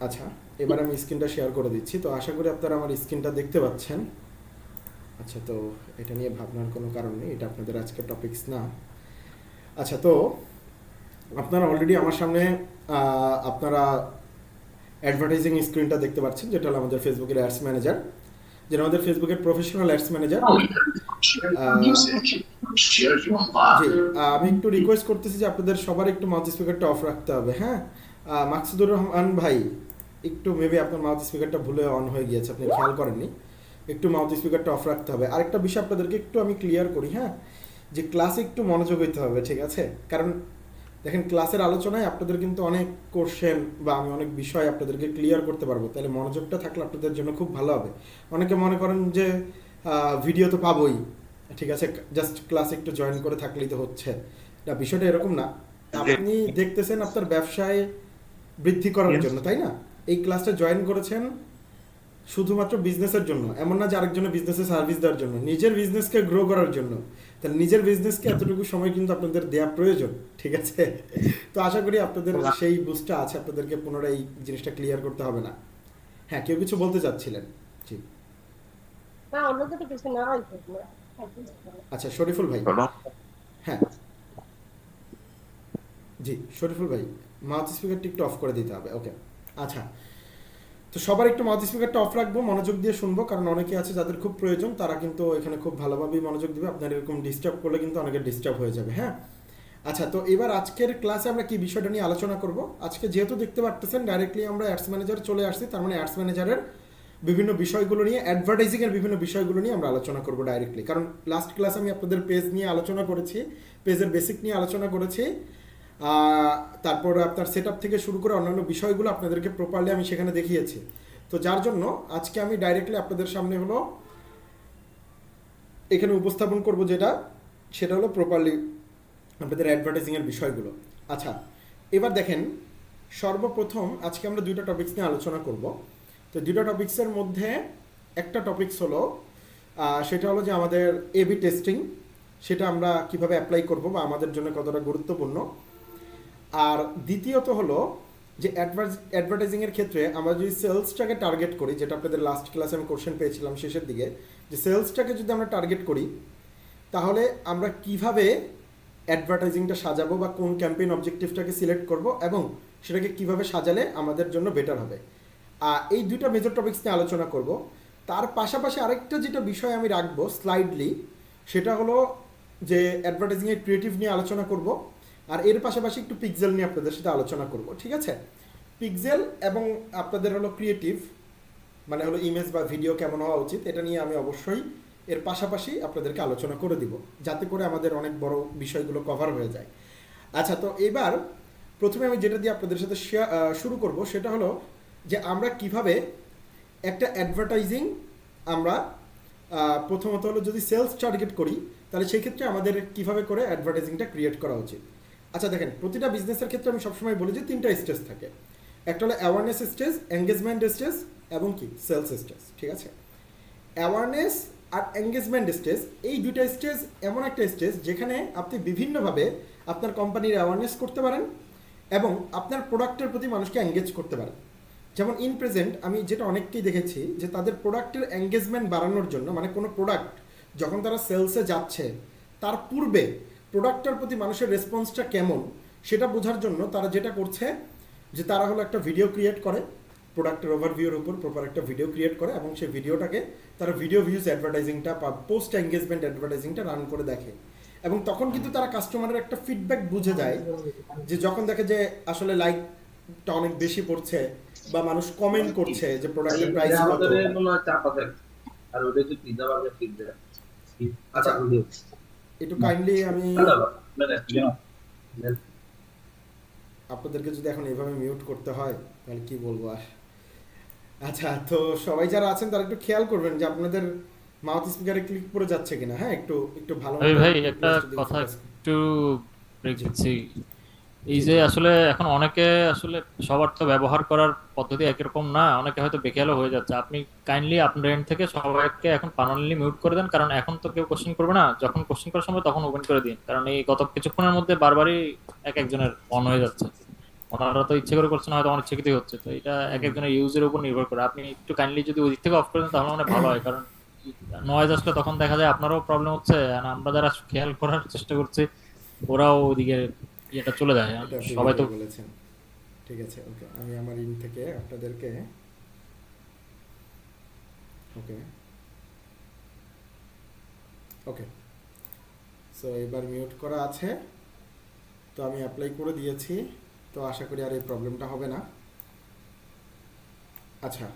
আচ্ছা, এবার আমি স্ক্রিনটা শেয়ার করে দিচ্ছি। তো আশা করি আপনারা আমার স্ক্রিনটা দেখতে পাচ্ছেন। আচ্ছা, তো এটা নিয়ে ভাবনার কোনো কারণ নেই, এটা আপনাদের আজকের টপিকস না। আচ্ছা, তো আপনারা অলরেডি আমার সামনে আপনারা অ্যাডভার্টাইজিং স্ক্রিনটা দেখতে পাচ্ছেন, যেটা হলো আমাদের ফেসবুকের অ্যাডস ম্যানেজার, যেটা আমাদের ফেসবুকের প্রফেশনাল অ্যাডস ম্যানেজার। জি, আমি একটু রিকোয়েস্ট করতেছি যে আপনাদের সবার একটু মাউথ স্পিকারটা অফ রাখতে হবে, হ্যাঁ। মাকসুদুর রহমান ভাই, একটু মেবি আপনার মাউথ স্পিকারটা ভুলে অন হয়ে গিয়েছে, আপনি খেয়াল করেননি। একটু মাউথ স্পিকারটা অফ রাখতে হবে। আরেকটা বিষয় আপনাদেরকে একটু আমি ক্লিয়ার করি, হ্যাঁ, যে ক্লাসে একটু মনোযোগ দিতে হবে, ঠিক আছে? কারণ দেখেন, ক্লাসের আলোচনায় আপনাদের কিন্তু অনেক কোশ্চেন বা আমি অনেক বিষয় আপনাদেরকে ক্লিয়ার করতে পারবো, তাহলে মনোযোগটা থাকলে আপনাদের জন্য খুব ভালো হবে। অনেকে মনে করেন যে ভিডিও তো পাবোই, ঠিক আছে, জাস্ট ক্লাস একটু জয়েন করে থাকলেই তো হচ্ছে না, বিষয়টা এরকম না। আপনি দেখতেছেন আপনার ব্যবসায় বৃদ্ধি করার জন্য, তাই না? এই ক্লাসটা জয়েন করেছেন শুধুমাত্র বিজনেসের জন্য, এমন না যে আরেকজনের বিজনেসে সার্ভিস দেওয়ার জন্য, নিজের বিজনেসকে গ্রো করার জন্য। তাহলে নিজের বিজনেসকে এতটুকু সময় কিন্তু আপনাদের দেওয়া প্রয়োজন, ঠিক আছে? তো আশা করি আপনাদের সেই বুঝটা আছে, আপনাদেরকে পুনরায় এই জিনিসটা ক্লিয়ার করতে হবে না। হ্যাঁ, কেউ কিছু বলতে চাচ্ছিলেন? জি। না, অন্যদের কিছু না হয়তো না। আচ্ছা, শরীফুল ভাই। হ্যাঁ, জি, শরীফুল ভাই, মাউথ স্পিকারটা একটু অফ করে দিতে হবে, ওকে। আচ্ছা, তো সবার একটু মাউথ স্পিকারটা অফ রাখবো, মনোযোগ দিয়ে শুনবো, কারণ অনেকে আছে যাদের খুব প্রয়োজন, তারা কিন্তু এখানে খুব ভালোভাবেই মনোযোগ দিবে। আপনার এরকম ডিস্টার্ব করলে কিন্তু অনেকের ডিস্টার্ব হয়ে যাবে, হ্যাঁ। আচ্ছা, তো এবার আজকের ক্লাসে আমরা কি বিষয়টা নিয়ে আলোচনা করব? আজকে যেহেতু দেখতে পারতেছেন ডাইরেক্টলি আমরা অ্যাডস ম্যানেজার চলে আসছি, তার মানে অ্যাডস ম্যানেজারের বিভিন্ন বিষয়গুলো নিয়ে, অ্যাডভার্টাইজিংয়ের বিভিন্ন বিষয়গুলো নিয়ে আমরা আলোচনা করব ডাইরেক্টলি। কারণ লাস্ট ক্লাসে আমি আপনাদের পেজ নিয়ে আলোচনা করেছি, পেজের বেসিক নিয়ে আলোচনা করেছি। তারপর আপনার সেট থেকে শুরু করে অন্যান্য বিষয়গুলো আপনাদেরকে প্রপারলি আমি সেখানে দেখিয়েছি। তো যার জন্য আজকে আমি ডাইরেক্টলি আপনাদের সামনে হলো এখানে উপস্থাপন করব, সেটা হলো প্রপারলি আপনাদের অ্যাডভার্টাইজিংয়ের বিষয়গুলো। আচ্ছা, এবার দেখেন, সর্বপ্রথম আজকে আমরা দুইটা টপিকস নিয়ে আলোচনা করব। তো দুইটা টপিক্সের মধ্যে একটা টপিকস হলো সেটা হলো যে আমাদের এবি টেস্টিং, সেটা আমরা কিভাবে অ্যাপ্লাই করব বা আমাদের জন্য কতটা গুরুত্বপূর্ণ। আর দ্বিতীয়ত হলো যে অ্যাডভার্টাইজিংয়ের ক্ষেত্রে আমরা যদি সেলসটাকে টার্গেট করি, যেটা আপনাদের লাস্ট ক্লাসে আমি কোশ্চেন পেয়েছিলাম শেষের দিকে, যে সেলসটাকে যদি আমরা টার্গেট করি, তাহলে আমরা কিভাবে অ্যাডভার্টাইজিংটা সাজাবো বা কোন ক্যাম্পেইন অবজেক্টিভটাকে সিলেক্ট করব এবং সেটাকে কিভাবে সাজালে আমাদের জন্য বেটার হবে। এই দুইটা মেজর টপিকস নিয়ে আলোচনা করব। তার পাশাপাশি আরেকটা যেটা বিষয় আমি রাখবো স্লাইডলি, সেটা হলো যে অ্যাডভার্টাইজিংয়ের ক্রিয়েটিভ নিয়ে আলোচনা করব। আর এর পাশাপাশি একটু পিক্সেল নিয়ে আপনাদের সাথে আলোচনা করব, ঠিক আছে? পিক্সেল এবং আপনাদের হলো ক্রিয়েটিভ, মানে হলো ইমেজ বা ভিডিও কেমন হওয়া উচিত, এটা নিয়ে আমি অবশ্যই এর পাশাপাশি আপনাদেরকে আলোচনা করে দিব, যাতে করে আমাদের অনেক বড় বিষয়গুলো কভার হয়ে যায়। আচ্ছা, তো এবার প্রথমে আমি যেটা দিয়ে আপনাদের সাথে শুরু করব, সেটা হলো যে আমরা কিভাবে একটা অ্যাডভার্টাইজিং আমরা প্রথমত হলো যদি সেলস টার্গেট করি, তাহলে সেই ক্ষেত্রে আমাদের কিভাবে করে অ্যাডভার্টাইজিংটা ক্রিয়েট করা উচিত। আচ্ছা, দেখেন, প্রতিটা বিজনেসের ক্ষেত্রে আমি সবসময় বলি যে তিনটা স্টেজ থাকে। একটা হলো অ্যাওয়ারনেস স্টেজ, এঙ্গেজমেন্ট স্টেজ এবং কি সেলস স্টেজ, ঠিক আছে? অ্যাওয়ারনেস আর এঙ্গেজমেন্ট স্টেজ, এই দুইটা স্টেজ এমন একটা স্টেজ যেখানে আপনি বিভিন্নভাবে আপনার কোম্পানির অ্যাওয়ারনেস করতে পারেন এবং আপনার প্রোডাক্টের প্রতি মানুষকে এঙ্গেজ করতে পারেন। যেমন ইন প্রেজেন্ট আমি যেটা অনেককেই দেখেছি যে তাদের প্রোডাক্টের এঙ্গেজমেন্ট বাড়ানোর জন্য, মানে কোনো প্রোডাক্ট যখন তারা সেলসে যাচ্ছে তার পূর্বে প্রোডাক্টটার প্রতি মানুষের রেসপন্সটা কেমন সেটা বোঝার জন্য তারা যেটা করছে যে তারা হলো একটা ভিডিও ক্রিয়েট করে, প্রোডাক্টের ওভারভিউর উপর প্রপার একটা ভিডিও ক্রিয়েট করে এবং সেই ভিডিওটাকে তারা ভিডিও ভিউজ অ্যাডভার্টাইজিংটা বা পোস্ট এঙ্গেজমেন্ট অ্যাডভার্টাইজিংটা রান করে দেখে। এবং তখন কিন্তু তারা কাস্টমারের একটা ফিডব্যাক বুঝে যায়, যে যখন দেখে যে আসলে লাইকটা অনেক বেশি পড়ছে বা মানুষ কমেন্ট করছে যে প্রোডাক্টের প্রাইস কত। আচ্ছা, একটু কাইন্ডলি আমি আপনাদেরকে যদি এখন এভাবে মিউট করতে হয় তাহলে কি বলবো আর। আচ্ছা, তো সবাই যারা আছেন তারা একটু খেয়াল করবেন যে আপনাদের মাউথ স্পিকারে ক্লিক করে যাচ্ছে কিনা, হ্যাঁ, একটু একটু ভালো এই মতো ভাই একটা রিকোয়েস্ট যদি কথা ফোকাস। একটু ব্রেক জি, দিচ্ছি। এই জি, যে জি, আসলে এখন অনেকে আসলে সবার তো ব্যবহার করার পদ্ধতি একরকম না, অনেকে হয়তো বেখেয়ালও হয়ে যাচ্ছে। আপনি কাইন্ডলি আপনার এন্ড থেকে সবাইকে এখন পার্মানেন্টলি মিউট করে দেন, কারণ এখন তো কেউ কোশ্চেন করবে না, যখন কোশ্চেন করার সময় তখন ওপেন করে দিন, কারণ এই গত কিছুক্ষণের মধ্যে বারবারই এক একজনের অন হয়ে যাচ্ছে। ওনারা তো ইচ্ছে করে করছে না, হয়তো অনিচ্ছাকৃতই হচ্ছে। তো এটা এক একজনের ইউজের উপর নির্ভর করে। আপনি একটু কাইন্ডলি যদি ওই দিক থেকে অফ করেন তাহলে মানে ভালো হয়, কারণ নয়েজ আসলে তখন দেখা যায় আপনারও প্রবলেম হচ্ছে, আর আমরা যারা খেয়াল করার চেষ্টা করছি ওরাও ওইদিকে ইয়েটা চলে যায়। আর এটা আপনি সবাই তো ভালোই বলেছেন। ঠিক আছে, ওকে, আমি আমার ইন থেকে আপনাদেরকে, ওকে ওকে, সো এবার মিউট করা আছে, তো আমি অ্যাপ্লাই করে দিয়েছি, তো আশা করি আর এই প্রবলেমটা হবে না। আচ্ছা,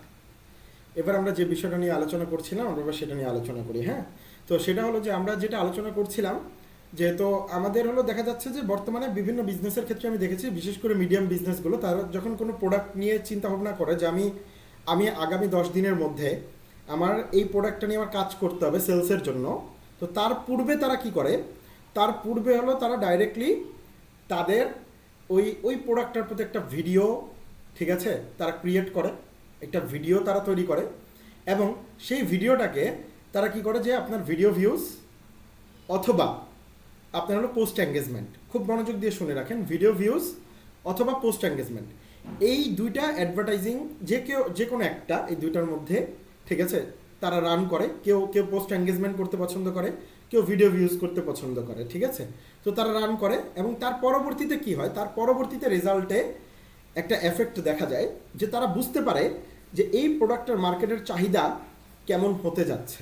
এবার আমরা যে বিষয়টা নিয়ে আলোচনা করছিলাম আমরা এবার সেটা নিয়ে আলোচনা করি। হ্যাঁ, তো সেটা হলো যে আমরা যেটা আলোচনা করছিলাম, যেহেতু আমাদের হলো দেখা যাচ্ছে যে বর্তমানে বিভিন্ন বিজনেসের ক্ষেত্রে আমি দেখেছি, বিশেষ করে মিডিয়াম বিজনেসগুলো তারা যখন কোনো প্রোডাক্ট নিয়ে চিন্তা ভাবনা করে যে আমি আমি আগামী 10 দিনের মধ্যে আমার এই প্রোডাক্টটা নিয়ে আমার কাজ করতে হবে সেলসের জন্য, তো তার পূর্বে তারা কি করে, তার পূর্বে হলো তারা ডাইরেক্টলি তাদের ওই ওই প্রোডাক্টটার প্রতি একটা ভিডিও, ঠিক আছে, তারা ক্রিয়েট করে, একটা ভিডিও তারা তৈরি করে, এবং সেই ভিডিওটাকে তারা কি করে যে আপনার ভিডিও ভিউজ অথবা আপনার হলো পোস্ট এঙ্গেজমেন্ট, খুব মনোযোগ দিয়ে শুনে রাখেন, ভিডিও ভিউজ অথবা পোস্ট এঙ্গেজমেন্ট, এই দুইটা অ্যাডভার্টাইজিং যে কোনো একটা এই দুইটার মধ্যে, ঠিক আছে, তারা রান করে। কেউ কেউ পোস্ট এঙ্গেজমেন্ট করতে পছন্দ করে, কেউ ভিডিও ভিউজ করতে পছন্দ করে, ঠিক আছে। তো তারা রান করে এবং তার পরবর্তীতে কি হয়, তার পরবর্তীতে রেজাল্টে একটা এফেক্ট দেখা যায় যে তারা বুঝতে পারে যে এই প্রোডাক্টের মার্কেটের চাহিদা কেমন হতে যাচ্ছে,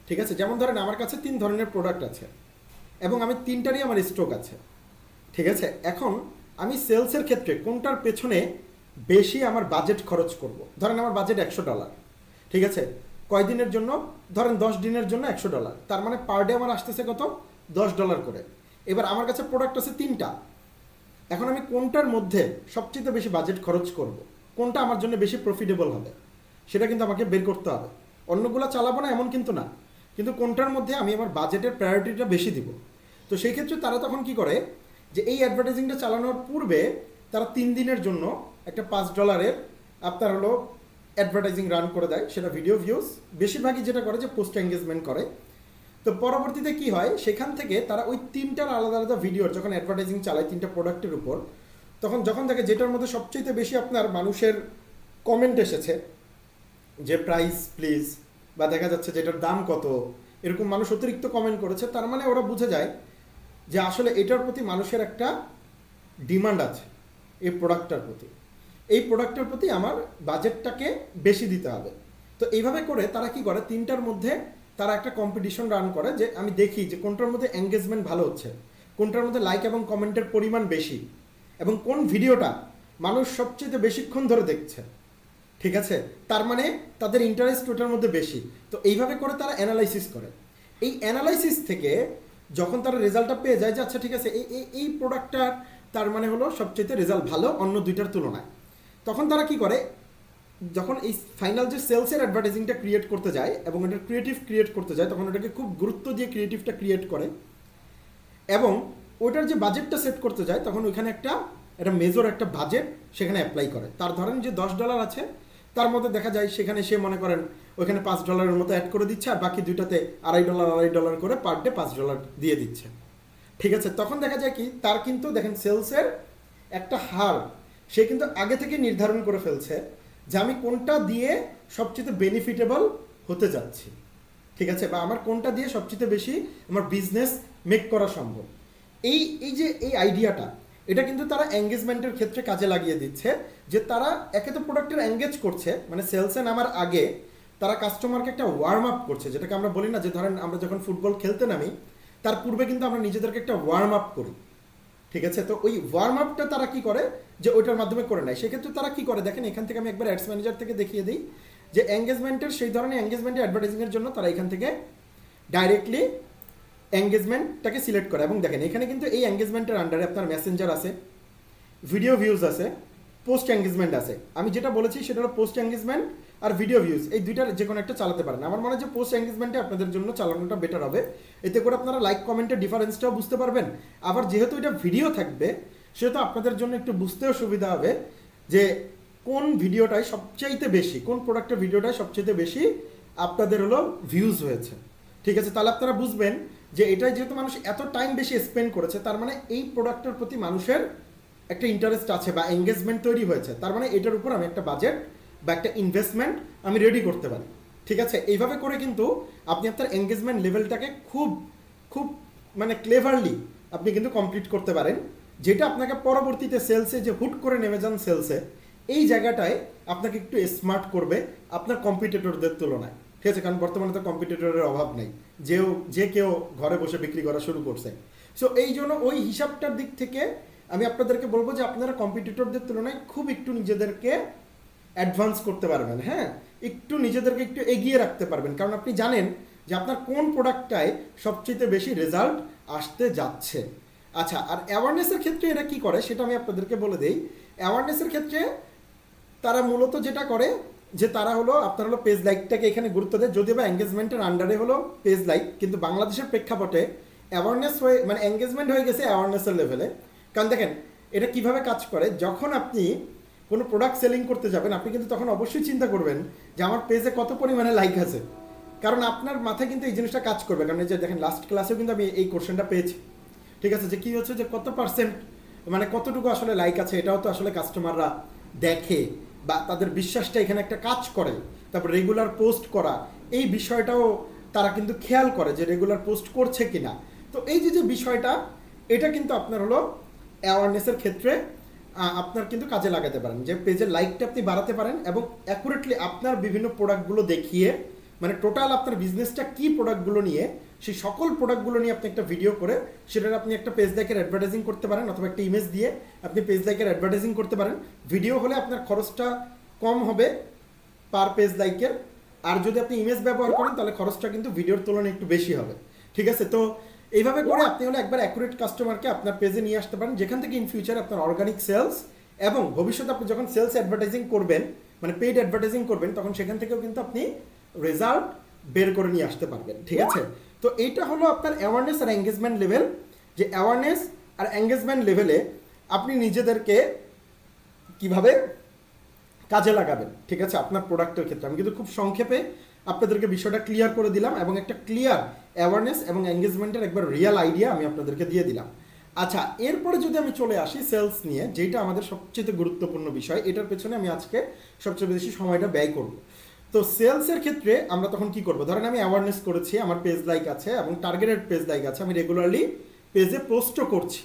ঠিক আছে। যেমন ধরেন আমার কাছে 3 ধরনের প্রোডাক্ট আছে এবং আমি 3টারই আমার স্টক আছে, ঠিক আছে। এখন আমি সেলসের ক্ষেত্রে কোনটার পেছনে বেশি আমার বাজেট খরচ করব, ধরেন আমার বাজেট $100, ঠিক আছে, কয়দিনের জন্য, ধরেন 10 দিনের জন্য $100, তার মানে পার ডে আমার আসতেছে কত, $10 করে। এবার আমার কাছে প্রোডাক্ট আছে 3টা, এখন আমি কোনটার মধ্যে সবচেয়ে বেশি বাজেট খরচ করব, কোনটা আমার জন্য বেশি প্রফিটেবল হবে, সেটা কিন্তু আমাকে বের করতে হবে। অন্যগুলো চালাবো না এমন কিন্তু না, কিন্তু কোনটার মধ্যে আমি আমার বাজেটের প্রায়োরিটিটা বেশি দিব। তো সেই ক্ষেত্রে তারা তখন কি করে যে এই অ্যাডভার্টাইজিংটা চালানোর পূর্বে তারা 3 দিনের জন্য একটা $5 আপনার হলো অ্যাডভার্টাইজিং রান করে দেয়, সেটা ভিডিও ভিউজ, বেশিরভাগই যেটা করে যে পোস্ট এঙ্গেজমেন্ট করে। তো পরবর্তীতে কি হয়, সেখান থেকে তারা ওই 3টার আলাদা আলাদা ভিডিওর যখন অ্যাডভার্টাইজিং চালায় 3টা প্রোডাক্টের উপর, তখন যখন দেখে যেটার মধ্যে সবচেয়ে বেশি আপনার মানুষের কমেন্ট এসেছে যে প্রাইস প্লিজ, বা দেখা যাচ্ছে যে এটার দাম কত, এরকম মানুষ অতিরিক্ত কমেন্ট করেছে, তার মানে ওরা বুঝে যায় যে আসলে এটার প্রতি মানুষের একটা ডিমান্ড আছে, এই প্রোডাক্টটার প্রতি, এই প্রোডাক্টের প্রতি আমার বাজেটটাকে বেশি দিতে হবে। তো এইভাবে করে তারা কি করে, 3টার মধ্যে তারা একটা কম্পিটিশন রান করে যে আমি দেখি যে কোনটার মধ্যে এঙ্গেজমেন্ট ভালো হচ্ছে, কোনটার মধ্যে লাইক এবং কমেন্টের পরিমাণ বেশি, এবং কোন ভিডিওটা মানুষ সবচেয়ে বেশিক্ষণ ধরে দেখছে, ঠিক আছে, তার মানে তাদের ইন্টারেস্ট ওটার মধ্যে বেশি। তো এইভাবে করে তারা অ্যানালাইসিস করে। এই অ্যানালাইসিস থেকে যখন তারা রেজাল্টটা পেয়ে যায় যে আচ্ছা ঠিক আছে এই এই প্রোডাক্টটার তার মানে হলো সবচেয়ে রেজাল্ট ভালো অন্য দুইটার তুলনায়, তখন তারা কি করে, যখন এই ফাইনাল যে সেলসের অ্যাডভার্টাইজিংটা ক্রিয়েট করতে যায় এবং এটার ক্রিয়েটিভ ক্রিয়েট করতে যায়, তখন ওটাকে খুব গুরুত্ব দিয়ে ক্রিয়েটিভটা ক্রিয়েট করে, এবং ওটার যে বাজেটটা সেট করতে যায় তখন ওইখানে একটা মেজর একটা বাজেট সেখানে অ্যাপ্লাই করে। তার ধরেন যে $10 আছে, তার মধ্যে দেখা যায় সেখানে সে মনে করেন ওইখানে $5 মতো অ্যাড করে দিচ্ছে, আর বাকি দুইটাতে $2.5 করে পার ডে $5 দিয়ে দিচ্ছে, ঠিক আছে। তখন দেখা যায় কি তার কিন্তু দেখেন সেলসের একটা হার সে কিন্তু আগে থেকে নির্ধারণ করে ফেলছে যে আমি কোনটা দিয়ে সবচেয়ে বেনিফিটেবল হতে যাচ্ছি, ঠিক আছে, বা আমার কোনটা দিয়ে সবচেয়ে বেশি আমার বিজনেস মেক করা সম্ভব। এই এই যে এই আইডিয়াটা, এটা কিন্তু তারা এঙ্গেজমেন্টের ক্ষেত্রে কাজে লাগিয়ে দিচ্ছে, যে তারা একে তো প্রোডাক্টের এঙ্গেজ করছে, মানে সেলসে নামার আগে তারা কাস্টমারকে একটা ওয়ার্ম আপ করছে, যেটাকে আমরা বলি না যে ধরেন আমরা যখন ফুটবল খেলতে নামি তার পূর্বে কিন্তু আমরা নিজেদেরকে একটা ওয়ার্ম আপ করি, ঠিক আছে। তো ওই ওয়ার্ম আপটা তারা কি করে যে ওইটার মাধ্যমে করে নেয়। সেক্ষেত্রে তারা কি করে দেখেন, এখান থেকে আমি একবার অ্যাডস ম্যানেজার থেকে দেখিয়ে দিই যে এঙ্গেজমেন্টের সেই ধরনের এঙ্গেজমেন্টের অ্যাডভার্টাইজিংয়ের জন্য তারা এখান থেকে ডাইরেক্টলি এঙ্গেজমেন্টটাকে সিলেক্ট করে, এবং দেখেন এখানে কিন্তু এই এঙ্গেজমেন্টের আন্ডারে আপনার মেসেঞ্জার আছে, ভিডিও ভিউজ আছে, পোস্ট এঙ্গেজমেন্ট আছে। আমি যেটা বলেছি সেটা হলো পোস্ট এঙ্গেজমেন্ট আর ভিডিও ভিউজ, এই দুইটার যে কোনো একটা চালাতে পারেন। আমার মনে হয় যে পোস্ট এঙ্গেজমেন্টে আপনাদের জন্য চালানোটা বেটার হবে, এতে করে আপনারা লাইক কমেন্টের ডিফারেন্সটাও বুঝতে পারবেন, আবার যেহেতু এটা ভিডিও থাকবে সেহেতু আপনাদের জন্য একটু বুঝতেও সুবিধা হবে যে কোন ভিডিওটায় সবচাইতে বেশি, কোন প্রোডাক্টের ভিডিওটায় সবচাইতে বেশি আপনাদের হলো ভিউজ হয়েছে, ঠিক আছে। তাহলে আপনারা বুঝবেন যে এটাই যেহেতু মানুষ এত টাইম বেশি স্পেন্ড করেছে, তার মানে এই প্রোডাক্টের প্রতি মানুষের একটা ইন্টারেস্ট আছে বা এঙ্গেজমেন্ট তৈরি হয়েছে, তার মানে এটার উপর আমি একটা বাজেট বা একটা ইনভেস্টমেন্ট আমি রেডি করতে পারি। ঠিক আছে, এইভাবে করে কিন্তু আপনি আপনার এঙ্গেজমেন্ট লেভেলটাকে খুব খুব মানে ক্লেভারলি আপনি কিন্তু কমপ্লিট করতে পারেন, যেটা আপনাকে পরবর্তীতে সেলসে যে হুট করে নেমে যান সেলসে, এই জায়গাটায় আপনাকে একটু স্মার্ট করবে আপনার কম্পিটিটরদের তুলনায়। ঠিক আছে, কারণ বর্তমানে তো কম্পিটিটরের অভাব নেই, যে কেউ ঘরে বসে বিক্রি করা শুরু করছে। সো এই জন্য ওই হিসাবটার দিক থেকে আমি আপনাদেরকে বলবো যে আপনারা কম্পিটিটরদের তুলনায় খুব একটু নিজেদেরকে অ্যাডভান্স করতে পারবেন, হ্যাঁ, একটু নিজেদেরকে একটু এগিয়ে রাখতে পারবেন, কারণ আপনি জানেন যে আপনার কোন প্রোডাক্টটায় সবচেয়ে বেশি রেজাল্ট আসতে যাচ্ছে। আচ্ছা, আর অ্যাওয়ারনেসের ক্ষেত্রে এরা কি করে সেটা আমি আপনাদেরকে বলে দিই। অ্যাওয়ারনেসের ক্ষেত্রে তারা মূলত যেটা করে যে তারা হলো আপনার হলো পেজ লাইকটাকে এখানে গুরুত্ব দেয়, যদিও বা এঙ্গেজমেন্টের আন্ডারে হলো পেজ লাইক, কিন্তু বাংলাদেশের প্রেক্ষাপটে অ্যাওয়ারনেস হয়ে মানে এঙ্গেজমেন্ট হয়ে গেছে অ্যাওয়ারনেসের লেভেলে। কারণ দেখেন এটা কিভাবে কাজ করে, যখন আপনি কোনো প্রোডাক্ট সেলিং করতে যাবেন আপনি কিন্তু তখন অবশ্যই চিন্তা করবেন যে আমার পেজে কত পরিমাণে লাইক আছে, কারণ আপনার মাথায় কিন্তু এই জিনিসটা কাজ করবে। কারণ এই যে দেখেন লাস্ট ক্লাসেও কিন্তু আমি এই কোশ্চেনটা পেয়েছি। ঠিক আছে, যে কী হচ্ছে যে কত পার্সেন্ট মানে কতটুকু আসলে লাইক আছে, এটাও তো আসলে কাস্টমাররা দেখে বা তাদের বিশ্বাসটা এখানে একটা কাজ করে। তারপর রেগুলার পোস্ট করা, এই বিষয়টাও তারা কিন্তু খেয়াল করে যে রেগুলার পোস্ট করছে কিনা। তো এই যে বিষয়টা, এটা কিন্তু আপনার হলো অ্যাওয়ারনেসের ক্ষেত্রে আপনার কিন্তু কাজে লাগাতে পারেন, যে পেজের লাইকটা আপনি বাড়াতে পারেন এবং অ্যাকুরেটলি আপনার বিভিন্ন প্রোডাক্টগুলো দেখিয়ে, মানে টোটাল আপনার বিজনেসটা কী প্রোডাক্টগুলো নিয়ে, সেই সকল প্রোডাক্টগুলো নিয়ে আপনি একটা ভিডিও করে সেটার আপনি একটা পেজ লাইকের অ্যাডভার্টাইজিং করতে পারেন, অথবা একটা ইমেজ দিয়ে আপনি পেজ লাইকের অ্যাডভার্টাইজিং করতে পারেন। ভিডিও হলে আপনার খরচটা কম হবে পার পেজ লাইকের, আর যদি আপনি ইমেজ ব্যবহার করেন তাহলে খরচটা কিন্তু ভিডিওর তুলনায় একটু বেশি হবে। ঠিক আছে, তো এইভাবে করে আপনি হলে একবার অ্যাকুরেট কাস্টমারকে আপনার পেজে নিয়ে আসতে পারেন, যেখান থেকে ইন ফিউচার আপনার অর্গানিক সেলস এবং ভবিষ্যতে আপনি যখন সেলস অ্যাডভার্টাইজিং করবেন, মানে পেইড অ্যাডভার্টাইজিং করবেন, তখন সেখান থেকেও কিন্তু আপনি রেজাল্ট বের করে নিয়ে আসতে পারবেন। ঠিক আছে, তো এইটা হলো আপনার অ্যাওয়ারনেস আর এঙ্গেজমেন্ট লেভেল, যে অ্যাওয়ারনেস আর এঙ্গেজমেন্ট লেভেলে আপনি নিজেদেরকে কিভাবে কাজে লাগাবেন। ঠিক আছে, আপনার প্রোডাক্টের ক্ষেত্রে আমি কিন্তু খুব সংক্ষেপে আপনাদেরকে বিষয়টা ক্লিয়ার করে দিলাম এবং একটা ক্লিয়ার অ্যাওয়ারনেস এবং এঙ্গেজমেন্টের একবার রিয়েল আইডিয়া আমি আপনাদেরকে দিয়ে দিলাম। আচ্ছা, এরপরে যদি আমি চলে আসি সেলস নিয়ে, যেটা আমাদের সবচেয়ে গুরুত্বপূর্ণ বিষয়, এটার পেছনে আমি আজকে সবচেয়ে বেশি সময়টা ব্যয় করব। তো সেলসের ক্ষেত্রে আমরা তখন কি করব, ধরেন আমি অ্যাওয়ারনেস করেছি, আমার পেজ লাইক আছে এবং টার্গেটেড পেজ লাইক আছে, আমি রেগুলারলি পেজে পোস্টও করছি।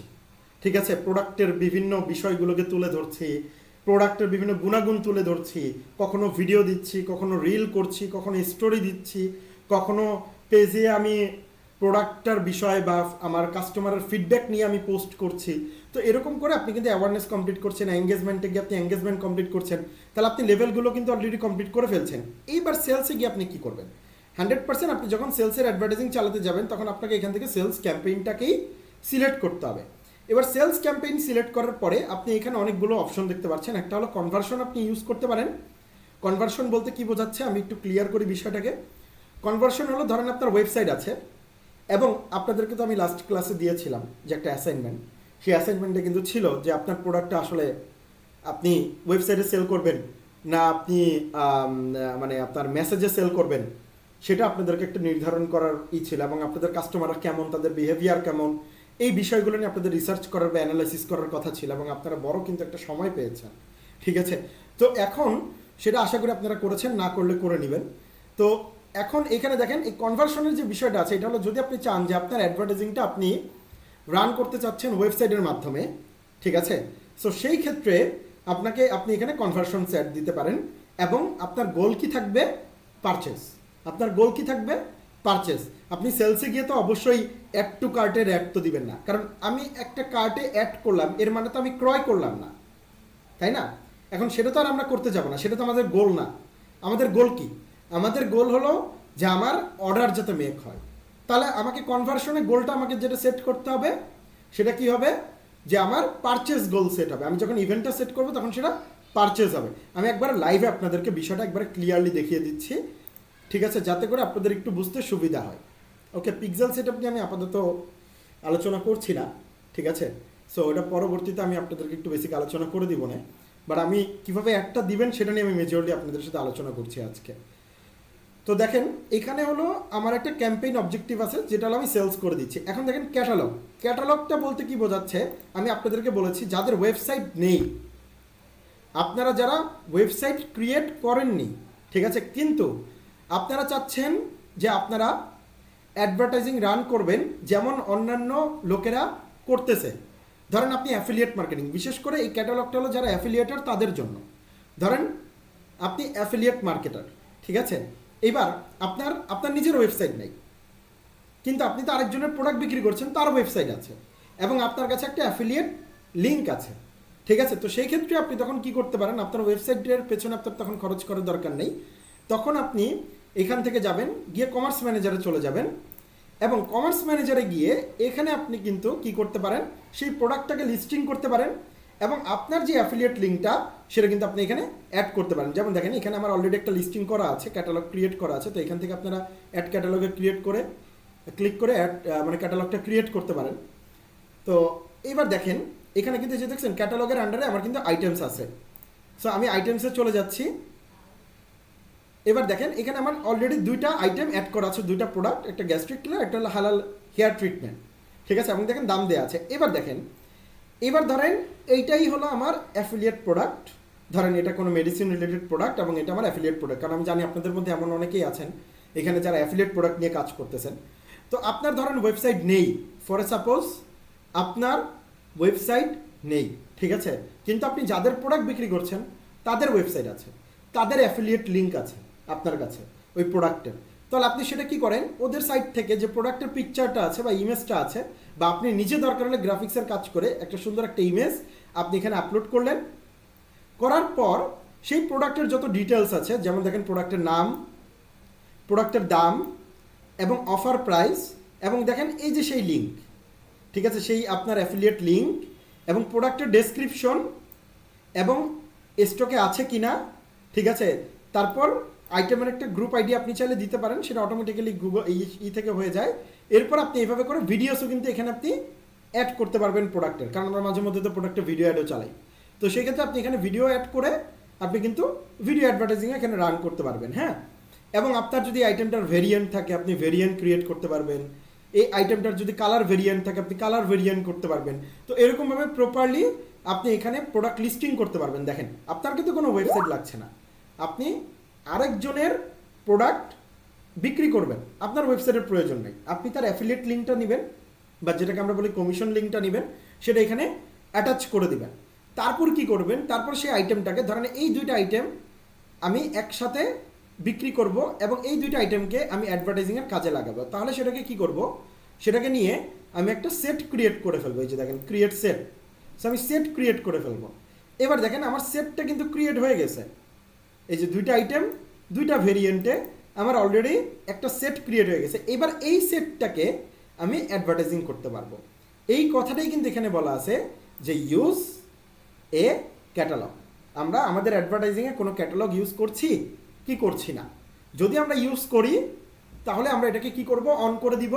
ঠিক আছে, প্রোডাক্টের বিভিন্ন বিষয়গুলোকে তুলে ধরছি, প্রোডাক্টের বিভিন্ন গুণাগুণ তুলে ধরছি, কখনো ভিডিও দিচ্ছি, কখনো রিল করছি, কখনো স্টোরি দিচ্ছি, কখনো পেজে আমি প্রোডাক্টটার বিষয় বা আমার কাস্টমারের ফিডব্যাক নিয়ে আমি পোস্ট করছি। তো এরকম করে আপনি কিন্তু অ্যাওয়ারনেস কমপ্লিট করছেন, এঙ্গেজমেন্টে গিয়ে আপনি এঙ্গেজমেন্ট কমপ্লিট করছেন, তাহলে আপনি লেভেলগুলো কিন্তু অলরেডি কমপ্লিট করে ফেলছেন। এইবার সেলসে গিয়ে আপনি কী করবেন, 100% আপনি যখন সেলসের অ্যাডভার্টাইজিং চালাতে যাবেন তখন আপনাকে এখান থেকে সেলস ক্যাম্পেইনটাকেই সিলেক্ট করতে হবে। এবার সেলস ক্যাম্পেইন সিলেক্ট করার পরে আপনি এখানে অনেকগুলো অপশন দেখতে পাচ্ছেন। একটা হলো কনভার্সন, আপনি ইউজ করতে পারেন। কনভার্সন বলতে কি বোঝাচ্ছে আমি একটু ক্লিয়ার করি বিষয়টাকে। কনভার্সন হলো ধরেন আপনার ওয়েবসাইট আছে এবং আপনাদেরকে তো আমি লাস্ট ক্লাসে দিয়েছিলাম যে একটা অ্যাসাইনমেন্ট, সেই অ্যাসাইনমেন্টে কিন্তু ছিল যে আপনার প্রোডাক্টটা আসলে আপনি ওয়েবসাইটে সেল করবেন না আপনি মানে আপনার মেসেজে সেল করবেন, সেটা আপনাদেরকে একটা নির্ধারণ করার ছিল এবং আপনাদের কাস্টমাররা কেমন, তাদের বিহেভিয়ার কেমন, এই বিষয়গুলো নিয়ে আপনাদের রিসার্চ করার বা অ্যানালাইসিস করার কথা ছিল এবং আপনারা বড় কিন্তু একটা সময় পেয়েছেন। ঠিক আছে, তো এখন সেটা আশা করি আপনারা করেছেন, না করলে করে নেবেন। তো এখন এখানে দেখেন এই কনভার্সনের যে বিষয়টা আছে, এটা হলো যদি আপনি চান যে আপনার অ্যাডভার্টাইজিংটা আপনি রান করতে চাচ্ছেন ওয়েবসাইটের মাধ্যমে, ঠিক আছে, সো সেই ক্ষেত্রে আপনি এখানে কনভার্সন সেট দিতে পারেন এবং আপনার গোল কি থাকবে, পারচেস। আপনার গোল কি থাকবে, পারচেস। আপনি সেলসে গিয়ে তো অবশ্যই অ্যাড টু কার্টের অ্যাড তো দিবেন না, কারণ আমি একটা কার্টে অ্যাড করলাম এর মানে তো আমি ক্রয় করলাম না, তাই না? এখন সেটা তো আর আমরা করতে যাব না, সেটা তো আমাদের গোল না। আমাদের গোল কি, আমাদের গোল হলো যে আমার অর্ডার যাতে মেক হয়। তাহলে আমাকে কনভার্সনে গোলটা আমাকে যেটা সেট করতে হবে সেটা কি হবে, যে আমার পারচেস গোল সেট হবে। আমি যখন ইভেন্টটা সেট করবো তখন সেটা পারচেস হবে। আমি একবার লাইভে আপনাদেরকে বিষয়টা একবার ক্লিয়ারলি দেখিয়ে দিচ্ছি, ঠিক আছে, যাতে করে আপনাদের একটু বুঝতে সুবিধা হয়। ওকে, পিক্সেল সেটআপ নিয়ে আমি আপাতত আলোচনা করছি না, ঠিক আছে, সো ওটা পরবর্তীতে আমি আপনাদেরকে একটু বেসিক আলোচনা করে দিব না, বাট আমি কীভাবে একটা দিবেন সেটা নিয়ে আমি মেজরলি আপনাদের সাথে আলোচনা করছি আজকে। তো তো দেখেন এখানে হলো আমার একটা ক্যাম্পেইন অবজেক্টিভ আছে, যেটা হলো আমি সেলস করে দিচ্ছি। এখন দেখেন ক্যাটালগ, ক্যাটালগটা বলতে কি বোঝাচ্ছে, আমি আপনাদেরকে বলেছি যাদের ওয়েবসাইট নেই, আপনারা যারা ওয়েবসাইট ক্রিয়েট করেননি, ঠিক আছে, কিন্তু আপনারা চাচ্ছেন যে আপনারা অ্যাডভার্টাইজিং রান করবেন যেমন অন্যান্য লোকেরা করতেছে। ধরেন আপনি অ্যাফিলিয়েট মার্কেটিং, বিশেষ করে এই ক্যাটালগটা হলো যারা অ্যাফিলিয়েটার তাদের জন্য। ধরেন আপনি অ্যাফিলিয়েট মার্কেটার, ঠিক আছে, এবার আপনার নিজের ওয়েবসাইট নেই, কিন্তু আপনি তো আরেকজনের প্রোডাক্ট বিক্রি করছেন, তার ওয়েবসাইট আছে এবং আপনার কাছে একটা অ্যাফিলিয়েট লিঙ্ক আছে, ঠিক আছে। তো সেই ক্ষেত্রে আপনি তখন কি করতে পারেন, আপনার ওয়েবসাইটের পেছনে আপনার তখন খরচ করার দরকার নেই। তখন আপনি এখান থেকে যাবেন, গিয়ে কমার্স ম্যানেজারে চলে যাবেন এবং কমার্স ম্যানেজারে গিয়ে এখানে আপনি কিন্তু কি করতে পারেন, সেই প্রোডাক্টটাকে লিস্টিং করতে পারেন এবং আপনার যে অ্যাফিলিয়েট লিঙ্কটা সেটা কিন্তু আপনি এখানে অ্যাড করতে পারেন। যেমন দেখেন এখানে আমার অলরেডি একটা লিস্টিং করা আছে, ক্যাটালগ ক্রিয়েট করা আছে। তো এখান থেকে আপনারা অ্যাড ক্যাটালগে ক্রিয়েট করে ক্লিক করে অ্যাড মানে ক্যাটালগটা ক্রিয়েট করতে পারেন। তো এবার দেখেন এখানে কিন্তু যে দেখছেন ক্যাটালগের আন্ডারে আমার কিন্তু আইটেমস আছে। সো আমি আইটেমসে চলে যাচ্ছি। এবার দেখেন এখানে আমার অলরেডি দুইটা আইটেম অ্যাড করা আছে, দুইটা প্রোডাক্ট, একটা গ্যাস্ট্রিক ক্লিনার, একটা হলো হালাল হেয়ার ট্রিটমেন্ট, ঠিক আছে, এবং দেখেন দাম দেওয়া আছে। এবার দেখেন, এবার ধরেন এইটাই হলো আমার অ্যাফিলিয়েট প্রোডাক্ট, ধরেন এটা কোনো মেডিসিন রিলেটেড প্রোডাক্ট এবং এটা আমার অ্যাফিলিয়েট প্রোডাক্ট, কারণ আমি জানি আপনাদের মধ্যে এমন অনেকেই আছেন এখানে যারা অ্যাফিলিয়েট প্রোডাক্ট নিয়ে কাজ করতেছেন। তো আপনার ধরেন ওয়েবসাইট নেই, ফর এ সাপোজ আপনার ওয়েবসাইট নেই, ঠিক আছে, কিন্তু আপনি যাদের প্রোডাক্ট বিক্রি করছেন তাদের ওয়েবসাইট আছে, তাদের অ্যাফিলিয়েট লিঙ্ক আছে আপনার কাছে ওই প্রোডাক্টের। তাহলে আপনি সেটা কি করেন, ওদের সাইট থেকে যে প্রোডাক্টের পিকচারটা আছে বা ইমেজটা আছে, বা আপনি নিজে দরকার হলে গ্রাফিক্সের কাজ করে একটা সুন্দর একটা ইমেজ আপনি এখানে আপলোড করলেন। করার পর সেই প্রোডাক্টের যত ডিটেলস আছে, যেমন দেখেন প্রোডাক্টের নাম, প্রোডাক্টের দাম এবং অফার প্রাইস, এবং দেখেন এই যে সেই লিঙ্ক, ঠিক আছে, সেই আপনার অ্যাফিলিয়েট লিঙ্ক এবং প্রোডাক্টের ডেসক্রিপশন এবং স্টকে আছে কিনা, ঠিক আছে, তারপর আইটেমের একটা গ্রুপ আইডি আপনি চাইলে দিতে পারেন, সেটা অটোমেটিক্যালি গুগল থেকে হয়ে যায়। এরপর আপনি এইভাবে করে ভিডিওসও কিন্তু এখানে আপনি অ্যাড করতে পারবেন প্রোডাক্টের, কারণ আমরা মাঝে মধ্যে তো প্রোডাক্টের ভিডিও অ্যাডও চালাই। তো সেই ক্ষেত্রে আপনি এখানে ভিডিও অ্যাড করে আপনি কিন্তু ভিডিও অ্যাডভার্টাইজিং এখানে রান করতে পারবেন, হ্যাঁ। এবং আপনার যদি আইটেমটার ভেরিয়েন্ট থাকে আপনি ভেরিয়েন্ট ক্রিয়েট করতে পারবেন, এই আইটেমটার যদি কালার ভেরিয়েন্ট থাকে আপনি কালার ভেরিয়েন্ট করতে পারবেন। তো এরকমভাবে প্রপারলি আপনি এখানে প্রোডাক্ট লিস্টিং করতে পারবেন। দেখেন আপনার কিন্তু কোনো ওয়েবসাইট লাগছে না, আপনি আরেকজনের প্রোডাক্ট বিক্রি করবেন, আপনার ওয়েবসাইটের প্রয়োজন নেই, আপনি তার অ্যাফিলিয়েট লিঙ্কটা নেবেন বা যেটাকে আমরা বলি কমিশন লিঙ্কটা নেবেন, সেটা এখানে অ্যাটাচ করে দিবেন। তারপর কি করবেন, তারপর সেই আইটেমটাকে ধরেন এই দুইটা আইটেম আমি একসাথে বিক্রি করব এবং এই দুইটা আইটেমকে আমি অ্যাডভার্টাইজিংয়ের কাজে লাগাবো। তাহলে সেটাকে কি করব, সেটাকে নিয়ে আমি একটা সেট ক্রিয়েট করে ফেলবো। এই যে দেখেন ক্রিয়েট সেট, সো আমি সেট ক্রিয়েট করে ফেলবো। এবার দেখেন আমার সেটটা কিন্তু ক্রিয়েট হয়ে গেছে, এই যে দুইটা আইটেম দুইটা ভেরিয়েন্টে আমার অলরেডি একটা সেট ক্রিয়েট হয়ে গেছে। এবার এই সেটটাকে আমি অ্যাডভার্টাইজিং করতে পারবো। এই কথাটাই কিন্তু এখানে বলা আছে যে ইউজ এ ক্যাটালগ। আমরা আমাদের অ্যাডভার্টাইজিংয়ে কোনো ক্যাটালগ ইউজ করছি কি করছি না। যদি আমরা ইউজ করি তাহলে আমরা এটাকে কি করব, অন করে দিব।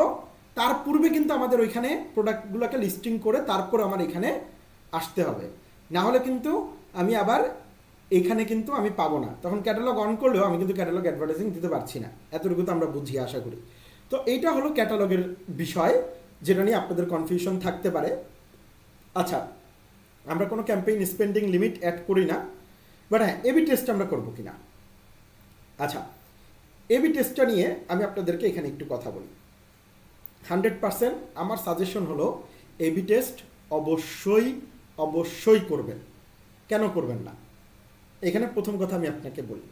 তার পূর্বে কিন্তু আমাদের ওইখানে প্রোডাক্টগুলোকে লিস্টিং করে তারপর আমার এখানে আসতে হবে, না হলে কিন্তু আমি আবার এইখানে কিন্তু আমি পাবো না। তখন ক্যাটালগ অন করলেও আমি কিন্তু ক্যাটালগ অ্যাডভার্টাইজিং দিতে পারছি না। এতটুকু তো আমরা বুঝি আশা করি। তো এইটা হলো ক্যাটালগের বিষয়, যেটা নিয়ে আপনাদের কনফিউশন থাকতে পারে। আচ্ছা, আমরা কোনো ক্যাম্পেইন স্পেন্ডিং লিমিট অ্যাড করি না, বাট হ্যাঁ এবি টেস্ট আমরা করবো কিনা। আচ্ছা, এবি টেস্টটা নিয়ে আমি আপনাদেরকে এখানে একটু কথা বলি। 100% আমার সাজেশন হলো এবি টেস্ট অবশ্যই অবশ্যই করবেন। কেন করবেন না, এখানে প্রথম কথা আমি আপনাকে বলি।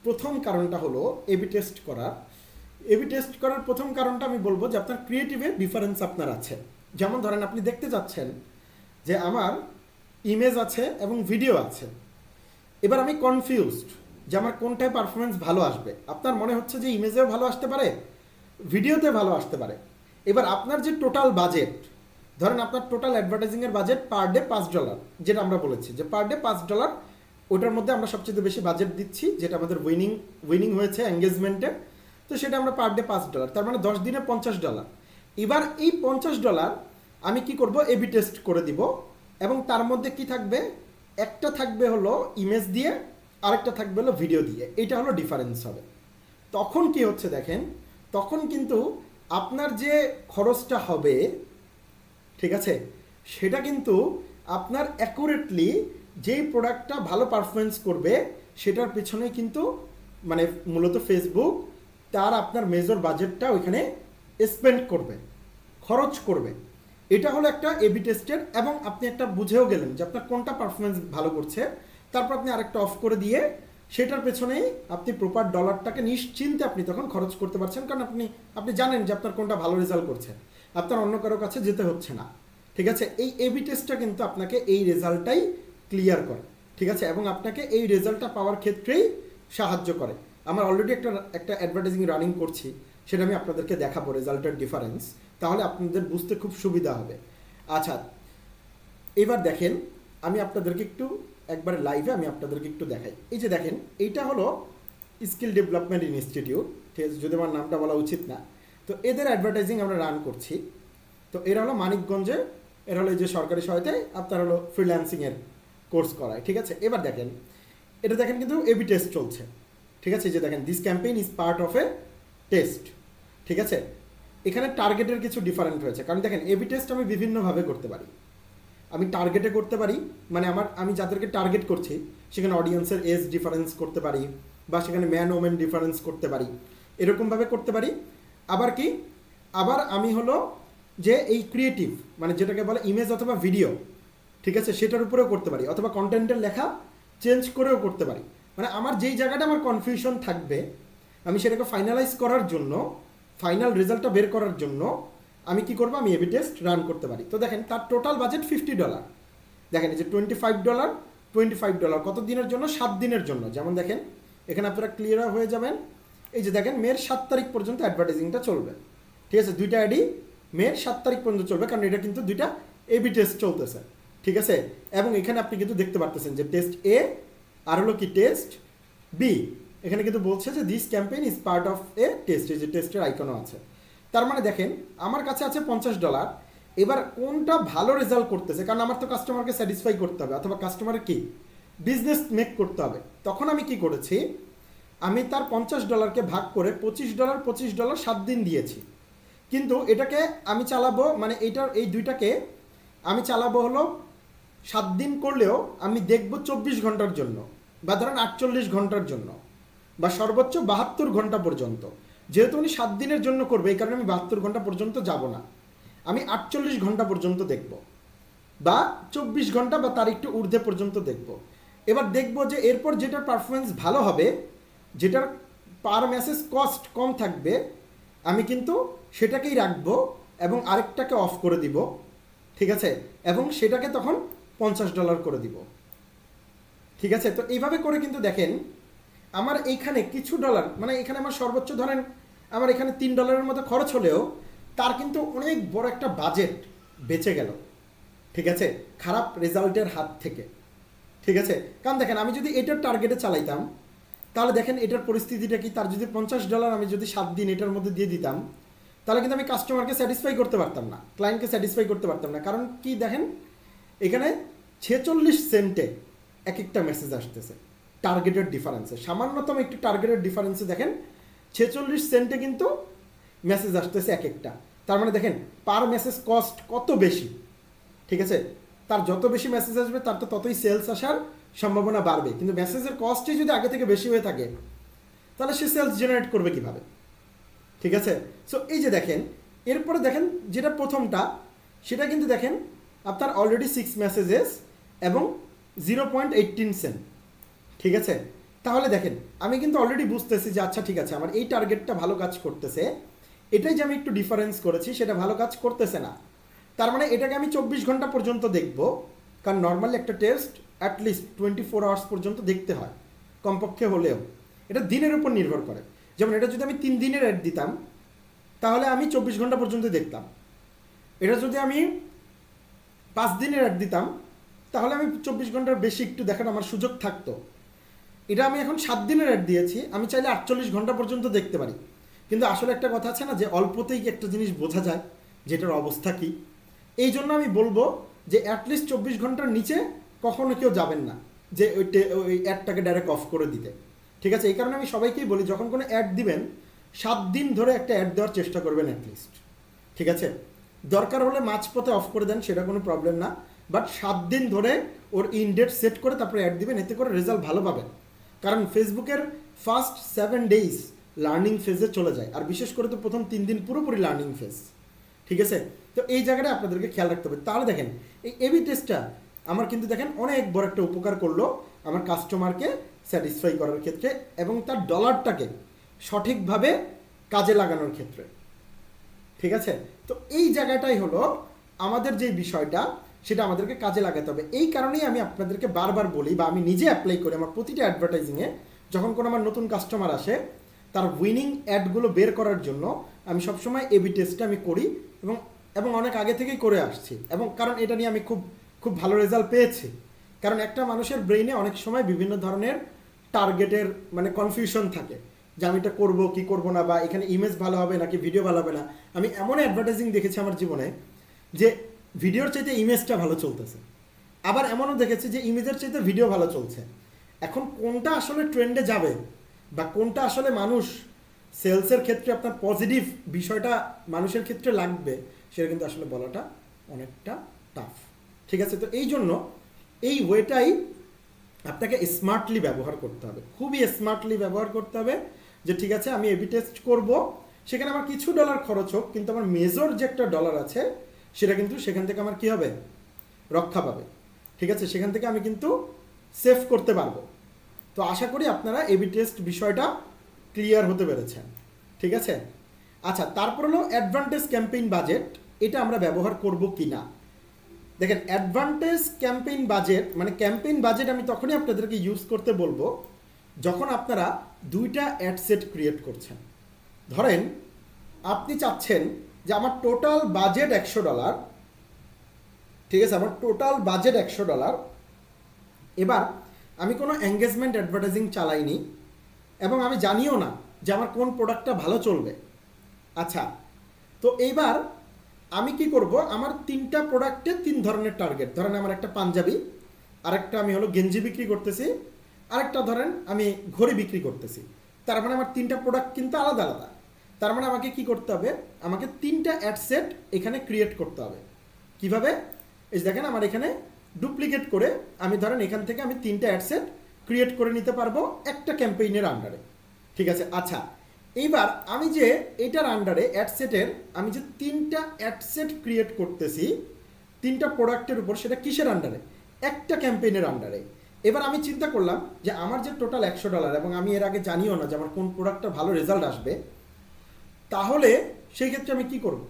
প্রথম কারণটা হলো এবি টেস্ট করার প্রথম কারণটা আমি বলবো যে আপনার ক্রিয়েটিভে ডিফারেন্স আপনার আছে। যেমন ধরেন আপনি দেখতে যাচ্ছেন যে আমার ইমেজ আছে এবং ভিডিও আছে, এবার আমি কনফিউজড যে আমার কোনটায় পারফরমেন্স ভালো আসবে। আপনার মনে হচ্ছে যে ইমেজেও ভালো আসতে পারে, ভিডিওতে ভালো আসতে পারে। এবার আপনার যে টোটাল বাজেট, ধরেন আপনার টোটাল অ্যাডভার্টাইজিংয়ের বাজেট পার ডে $5, যেটা আমরা বলেছি যে পার ডে $5, ওটার মধ্যে আমরা সবচেয়ে বেশি বাজেট দিচ্ছি, যেটা আমাদের উইনিং হয়েছে এঙ্গেজমেন্টে। তো সেটা আমরা পার ডে $5, তার মানে 10 দিনে $50। এবার এই $50 আমি কি করব, এবি টেস্ট করে দিব। এবং তার মধ্যে কি থাকবে, একটা থাকবে হলো ইমেজ দিয়ে, আরেকটা থাকবে হলো ভিডিও দিয়ে। এটা হলো ডিফারেন্স হবে। তখন কি হচ্ছে দেখেন, তখন কিন্তু আপনার যে খরচটা হবে, ঠিক আছে, সেটা কিন্তু আপনার অ্যাকুরেটলি যেই প্রোডাক্টটা ভালো পারফরমেন্স করবে সেটার পেছনে কিন্তু মানে মূলত ফেসবুক তার আপনার মেজর বাজেটটা ওইখানে স্পেন্ড করবে, খরচ করবে। এটা হলো একটা এবি টেস্টের, এবং আপনি একটা বুঝেও গেলেন যে আপনার কোনটা পারফরমেন্স ভালো করছে, তারপর আপনি আরেকটা অফ করে দিয়ে সেটার পেছনেই আপনি প্রপার ডলারটাকে নিশ্চিন্তে আপনি তখন খরচ করতে পারছেন, কারণ আপনি জানেন যে আপনার কোনটা ভালো রেজাল্ট করছে, আপনার অন্য কারো কাছে যেতে হচ্ছে না। ঠিক আছে, এই এবি টেস্টটা কিন্তু আপনাকে এই রেজাল্টটাই ক্লিয়ার করে, ঠিক আছে, এবং আপনাকে এই রেজাল্টটা পাওয়ার ক্ষেত্রেই সাহায্য করে। আমার অলরেডি একটা অ্যাডভার্টাইজিং রানিং করছি, সেটা আমি আপনাদেরকে দেখাবো রেজাল্টের ডিফারেন্স, তাহলে আপনাদের বুঝতে খুব সুবিধা হবে। আচ্ছা, এবার দেখেন আমি আপনাদেরকে একটু একবার লাইভে আমি আপনাদেরকে একটু দেখাই। এই যে দেখেন, এইটা হলো স্কিল ডেভেলপমেন্ট ইনস্টিটিউট, ঠিক আছে, যদি আমার নামটা বলা উচিত না। তো এদের অ্যাডভার্টাইজিং আমরা রান করছি। তো এরা হলো মানিকগঞ্জে, এরা হলো এই যে সরকারি সহায়তায় আপনার হলো ফ্রিল্যান্সিংয়ের কোর্স করায়, ঠিক আছে। এবার দেখেন, এটা দেখেন কিন্তু এবি টেস্ট চলছে, ঠিক আছে। এই যে দেখেন, this campaign is part of A test, ঠিক আছে। এখানে টার্গেটের কিছু ডিফারেন্ট হয়েছে, কারণ দেখেন এবি টেস্ট আমি বিভিন্নভাবে করতে পারি। আমি টার্গেটে করতে পারি, মানে আমি যাদেরকে টার্গেট করছি সেখানে অডিয়েন্সের এজ ডিফারেন্স করতে পারি, বা সেখানে ম্যান ওমেন ডিফারেন্স করতে পারি, এরকমভাবে করতে পারি। আবার আমি হলো যে এই ক্রিয়েটিভ, মানে যেটাকে বলে ইমেজ অথবা ভিডিও, ঠিক আছে, সেটার উপরেও করতে পারি, অথবা কন্টেন্টের লেখা চেঞ্জ করেও করতে পারি। মানে আমার যেই জায়গাটা আমার কনফিউশন থাকবে, আমি সেটাকে ফাইনালাইজ করার জন্য, ফাইনাল রেজাল্টটা বের করার জন্য আমি কি করবো, আমি এবি টেস্ট রান করতে পারি। তো দেখেন তার টোটাল বাজেট $50। দেখেন এই যে $25, $25 কত দিনের জন্য? 7 দিনের জন্য। যেমন দেখেন এখানে আপনারা ক্লিয়ার হয়ে যাবেন, এই যে দেখেন মের 7 তারিখ পর্যন্ত অ্যাডভার্টাইজিংটা চলবে, ঠিক আছে। দুইটা অ্যাডই মের 7 তারিখ পর্যন্ত চলবে, কারণ এটা কিন্তু দুইটা এবি টেস্ট চলতেছে, ঠিক আছে। এবং এখানে আপনি কিন্তু দেখতে পারতেছেন যে টেস্ট এ আর হলো কি টেস্ট বি। এখানে কিন্তু বলছে যে this campaign is part of A test, এই যে টেস্টের আইকনও আছে। তার মানে দেখেন আমার কাছে আছে $50। এবার কোনটা ভালো রেজাল্ট করতেছে, কারণ আমার তো কাস্টমারকে স্যাটিসফাই করতে হবে, অথবা কাস্টমারের কি বিজনেস মেক করতে হবে। তখন আমি কি করেছি, আমি তার $50কে ভাগ করে $25 $25 7 দিন দিয়েছি। কিন্তু এটাকে আমি চালাবো, মানে এই দুইটাকে আমি চালাবো হলো 7 দিন করলেও আমি দেখব 24 ঘন্টার জন্য, বা ধরেন 48 ঘন্টার জন্য, বা সর্বোচ্চ 72 ঘন্টা পর্যন্ত। যেহেতু উনি 7 দিনের জন্য করবে, এই কারণে আমি 72 ঘন্টা পর্যন্ত যাব না, আমি 48 ঘন্টা পর্যন্ত দেখব, বা 24 ঘন্টা বা তার একটু ঊর্ধ্বে পর্যন্ত দেখব। এবার দেখব যে এরপর যেটার পারফরমেন্স ভালো হবে, যেটার পার মেসেজ কস্ট কম থাকবে, আমি কিন্তু সেটাকেই রাখবো এবং আরেকটাকে অফ করে দিব, ঠিক আছে, এবং সেটাকে তখন $50 করে দিব, ঠিক আছে। তো এইভাবে করে কিন্তু দেখেন আমার এইখানে কিছু ডলার, মানে এখানে আমার সর্বোচ্চ ধরেন আমার এখানে $3 মতো খরচ হলেও তার কিন্তু অনেক বড় একটা বাজেট বেঁচে গেল, ঠিক আছে, খারাপ রেজাল্টের হাত থেকে, ঠিক আছে। কারণ দেখেন আমি যদি এটার টার্গেটে চালাইতাম, তাহলে দেখেন এটার পরিস্থিতিটা কি, তার যদি $50 আমি যদি 7 দিন এটার মধ্যে দিয়ে দিতাম, তাহলে কিন্তু আমি কাস্টমারকে স্যাটিসফাই করতে পারতাম না, ক্লায়েন্টকে স্যাটিসফাই করতে পারতাম না। কারণ কি দেখেন এখানে 46 সেন্টে এক একটা মেসেজ আসতেছে টার্গেটের ডিফারেন্সে, সামান্যতম একটু টার্গেটের ডিফারেন্সে দেখেন 46 সেন্টে কিন্তু মেসেজ আসতেছে এক একটা। তার মানে দেখেন পার মেসেজ কস্ট কত বেশি, ঠিক আছে। তার যত বেশি মেসেজ আসবে তার তো ততই সেলস আসার সম্ভাবনা বাড়বে, কিন্তু মেসেজের কস্টই যদি আগে থেকে বেশি হয়ে থাকে তাহলে সে সেলস জেনারেট করবে কিভাবে, ঠিক আছে। সো এই যে দেখেন এরপরে দেখেন যেটা প্রথমটা, সেটা কিন্তু দেখেন আপনার অলরেডি 6 মেসেজেস এবং 0.18 সেন্ট, ঠিক আছে। তাহলে দেখেন আমি কিন্তু অলরেডি বুঝতেছি যে আচ্ছা ঠিক আছে আমার এই টার্গেটটা ভালো কাজ করতেছে, এটাই যে আমি একটু ডিফারেন্স করেছি সেটা ভালো কাজ করতেছে না। তার মানে এটাকে আমি 24 ঘন্টা পর্যন্ত দেখব, কারণ নর্মালি একটা টেস্ট অ্যাটলিস্ট 24 আওয়ার্স পর্যন্ত দেখতে হয় কমপক্ষে হলেও, এটা দিনের উপর নির্ভর করে। যেমন এটা যদি আমি 3 দিনের অ্যাড দিতাম তাহলে আমি 24 ঘন্টা পর্যন্ত দেখতাম, এটা যদি আমি 5 দিনের অ্যাড দিতাম তাহলে আমি 24 ঘন্টার বেশি একটু দেখার আমার সুযোগ থাকতো। এটা আমি এখন 7 দিনের অ্যাড দিয়েছি, আমি চাইলে 48 ঘন্টা পর্যন্ত দেখতে পারি। কিন্তু আসলে একটা কথা আছে না যে অল্পতেই একটা জিনিস বোঝা যায় যেটার অবস্থা কী। এই জন্য আমি বলবো যে অ্যাটলিস্ট 24 ঘন্টার নিচে কখনো কেউ যাবেন না যে ওই অ্যাডটাকে ডাইরেক্ট অফ করে দিতে, ঠিক আছে, এই কারণে আমি সবাইকেই বলি যখন কোনো অ্যাড দিবেন 7 দিন ধরে একটা অ্যাড দেওয়ার চেষ্টা করবেন অ্যাটলিস্ট। ঠিক আছে, দরকার হলে মাঝপথে অফ করে দেন, সেটা কোনো প্রবলেম না, বাট 7 দিন ধরে ওর ইনডেট সেট করে তারপরে অ্যাড দিবেন, এতে করে রেজাল্ট ভালো পাবেন। কারণ ফেসবুকের ফার্স্ট 7 ডেজ লার্নিং ফেজে চলে যায়, আর বিশেষ করে তো প্রথম 3 দিন পুরোপুরি লার্নিং ফেজ। ঠিক আছে, তো এই জায়গাটা আপনাদেরকে খেয়াল রাখতে হবে। তাহলে দেখেন এই এবি টেস্টটা আমার কিন্তু দেখেন অনেক বড় একটা উপকার করলো আমার কাস্টমারকে স্যাটিসফাই করার ক্ষেত্রে এবং তার ডলারটাকে সঠিকভাবে কাজে লাগানোর ক্ষেত্রে। ঠিক আছে, তো এই জায়গাটাই হলো আমাদের যে বিষয়টা, সেটা আমাদেরকে কাজে লাগাতে হবে। এই কারণেই আমি আপনাদেরকে বারবার বলি, বা আমি নিজে অ্যাপ্লাই করি আমার প্রতিটা অ্যাডভার্টাইজিংয়ে, যখন কোনো আমার নতুন কাস্টমার আসে তার উইনিং অ্যাডগুলো বের করার জন্য আমি সবসময় এবি টেস্টটা আমি করি এবং এবং অনেক আগে থেকেই করে আসছি। এবং কারণ এটা নিয়ে আমি খুব খুব ভালো রেজাল্ট পেয়েছি। কারণ একটা মানুষের ব্রেইনে অনেক সময় বিভিন্ন ধরনের টার্গেটের মানে কনফিউশন থাকে যে আমি এটা করবো কি করবো না, বা এখানে ইমেজ ভালো হবে নাকি ভিডিও ভালো হবে না। আমি এমন অ্যাডভার্টাইজিং দেখেছি আমার জীবনে যে ভিডিওর চাইতে ইমেজটা ভালো চলতেছে, আবার এমনও দেখেছি যে ইমেজের চাইতে ভিডিও ভালো চলছে। এখন কোনটা আসলে ট্রেন্ডে যাবে বা কোনটা আসলে মানুষ সেলসের ক্ষেত্রে আপনার পজিটিভ বিষয়টা মানুষের ক্ষেত্রে লাগবে, সেটা কিন্তু আসলে বলাটা অনেকটা টাফ। ঠিক আছে, তো এই জন্য এই ওয়েটাই আপনাকে স্মার্টলি ব্যবহার করতে হবে, খুবই স্মার্টলি ব্যবহার করতে হবে। যে ঠিক আছে আমি এবি টেস্ট করব, সেখানে আমার কিছু ডলার খরচ হোক, কিন্তু আমার মেজর যে একটা ডলার আছে সেটা কিন্তু সেখান থেকে আমার কি হবে, রক্ষা পাবে। ঠিক আছে, সেখান থেকে আমি কিন্তু সেভ করতে পারবো। তো আশা করি আপনারা এবি টেস্ট বিষয়টা ক্লিয়ার হতে পেরেছেন। ঠিক আছে, আচ্ছা, তারপর হলো অ্যাডভান্টেজ ক্যাম্পেইন বাজেট। এটা আমরা ব্যবহার করব কি না। দেখেন অ্যাডভান্টেজ ক্যাম্পেইন বাজেট মানে ক্যাম্পেইন বাজেট আমি তখনই আপনাদেরকে ইউজ করতে বলবো যখন আপনারা দুইটা অ্যাড সেট ক্রিয়েট করছেন। ধরেন আপনি চাচ্ছেন যে আমার টোটাল বাজেট $100, ঠিক আছে, আমার টোটাল বাজেট $100। এবার আমি কোনো এঙ্গেজমেন্ট অ্যাডভার্টাইজিং চালাইনি এবং আমি জানিও না যে আমার কোন প্রোডাক্টটা ভালো চলবে। আচ্ছা, তো এইবার আমি কি করব, আমার 3টা প্রোডাক্টে 3 ধরনের টার্গেট। ধরেন আমার একটা পাঞ্জাবি, আরেকটা আমি হলো গেঞ্জি বিক্রি করতেছি, আরেকটা ধরেন আমি ঘড়ি বিক্রি করতেছি। তার মানে আমার 3টা প্রোডাক্ট কিন্তু আলাদা আলাদা। তার মানে আমাকে কি করতে হবে, আমাকে 3টা অ্যাড সেট এখানে ক্রিয়েট করতে হবে। কিভাবে, এই দেখেন আমার এখানে ডুপ্লিকেট করে আমি ধরেন এখান থেকে আমি 3টা অ্যাড সেট ক্রিয়েট করে নিতে পারবো একটা ক্যাম্পেইনের আন্ডারে। ঠিক আছে, আচ্ছা, এইবার আমি যে এটার আন্ডারে অ্যাড সেটের আমি যে 3টা অ্যাড সেট ক্রিয়েট করতেছি 3টা প্রোডাক্টের উপর, সেটা কিসের আন্ডারে, একটা ক্যাম্পেইনের আন্ডারে। এবার আমি চিন্তা করলাম যে আমার যে টোটাল $100 এবং আমি এর আগে জানিও না যে আমার কোন প্রোডাক্টটা ভালো রেজাল্ট আসবে, তাহলে সেই ক্ষেত্রে আমি কি করব।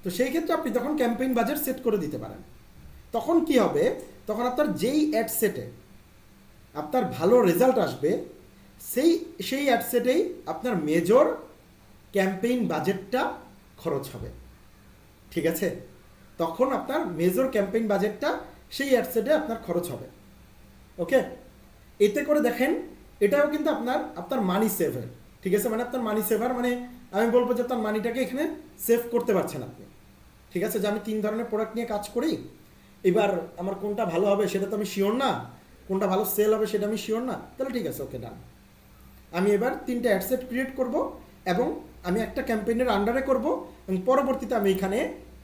তো সেই ক্ষেত্রে আপনি তখন ক্যাম্পেইন বাজেট সেট করে দিতে পারেন। তখন কি হবে, তখন আপনার যেই অ্যাড সেটে আপনার ভালো রেজাল্ট আসবে সেই অ্যাড সেটেই আপনার মেজর ক্যাম্পেইন বাজেটটা খরচ হবে। ঠিক আছে, তখন আপনার মেজর ক্যাম্পেইন বাজেটটা সেই অ্যাড সেটে আপনার খরচ হবে। ওকে, এতে করে দেখেন এটাও কিন্তু আপনার মানি সেভার। ঠিক আছে, মানে আপনার মানি সেভার মানে আমি বলবো যে আপনার মানিটাকে এখানে সেভ করতে পারছেন আপনি। ঠিক আছে, যে আমি 3 ধরনের প্রোডাক্ট নিয়ে কাজ করি, এবার আমার কোনটা ভালো হবে সেটা তো আমি শিওর না, কোনটা ভালো সেল হবে সেটা আমি শিওর না, তাহলে ঠিক আছে, ওকে ডান। আমি এবার 3টা অ্যাড সেট ক্রিয়েট করব এবং আমি একটা ক্যাম্পেইনের আন্ডারে করব এবং পরবর্তীতে আমি এখানে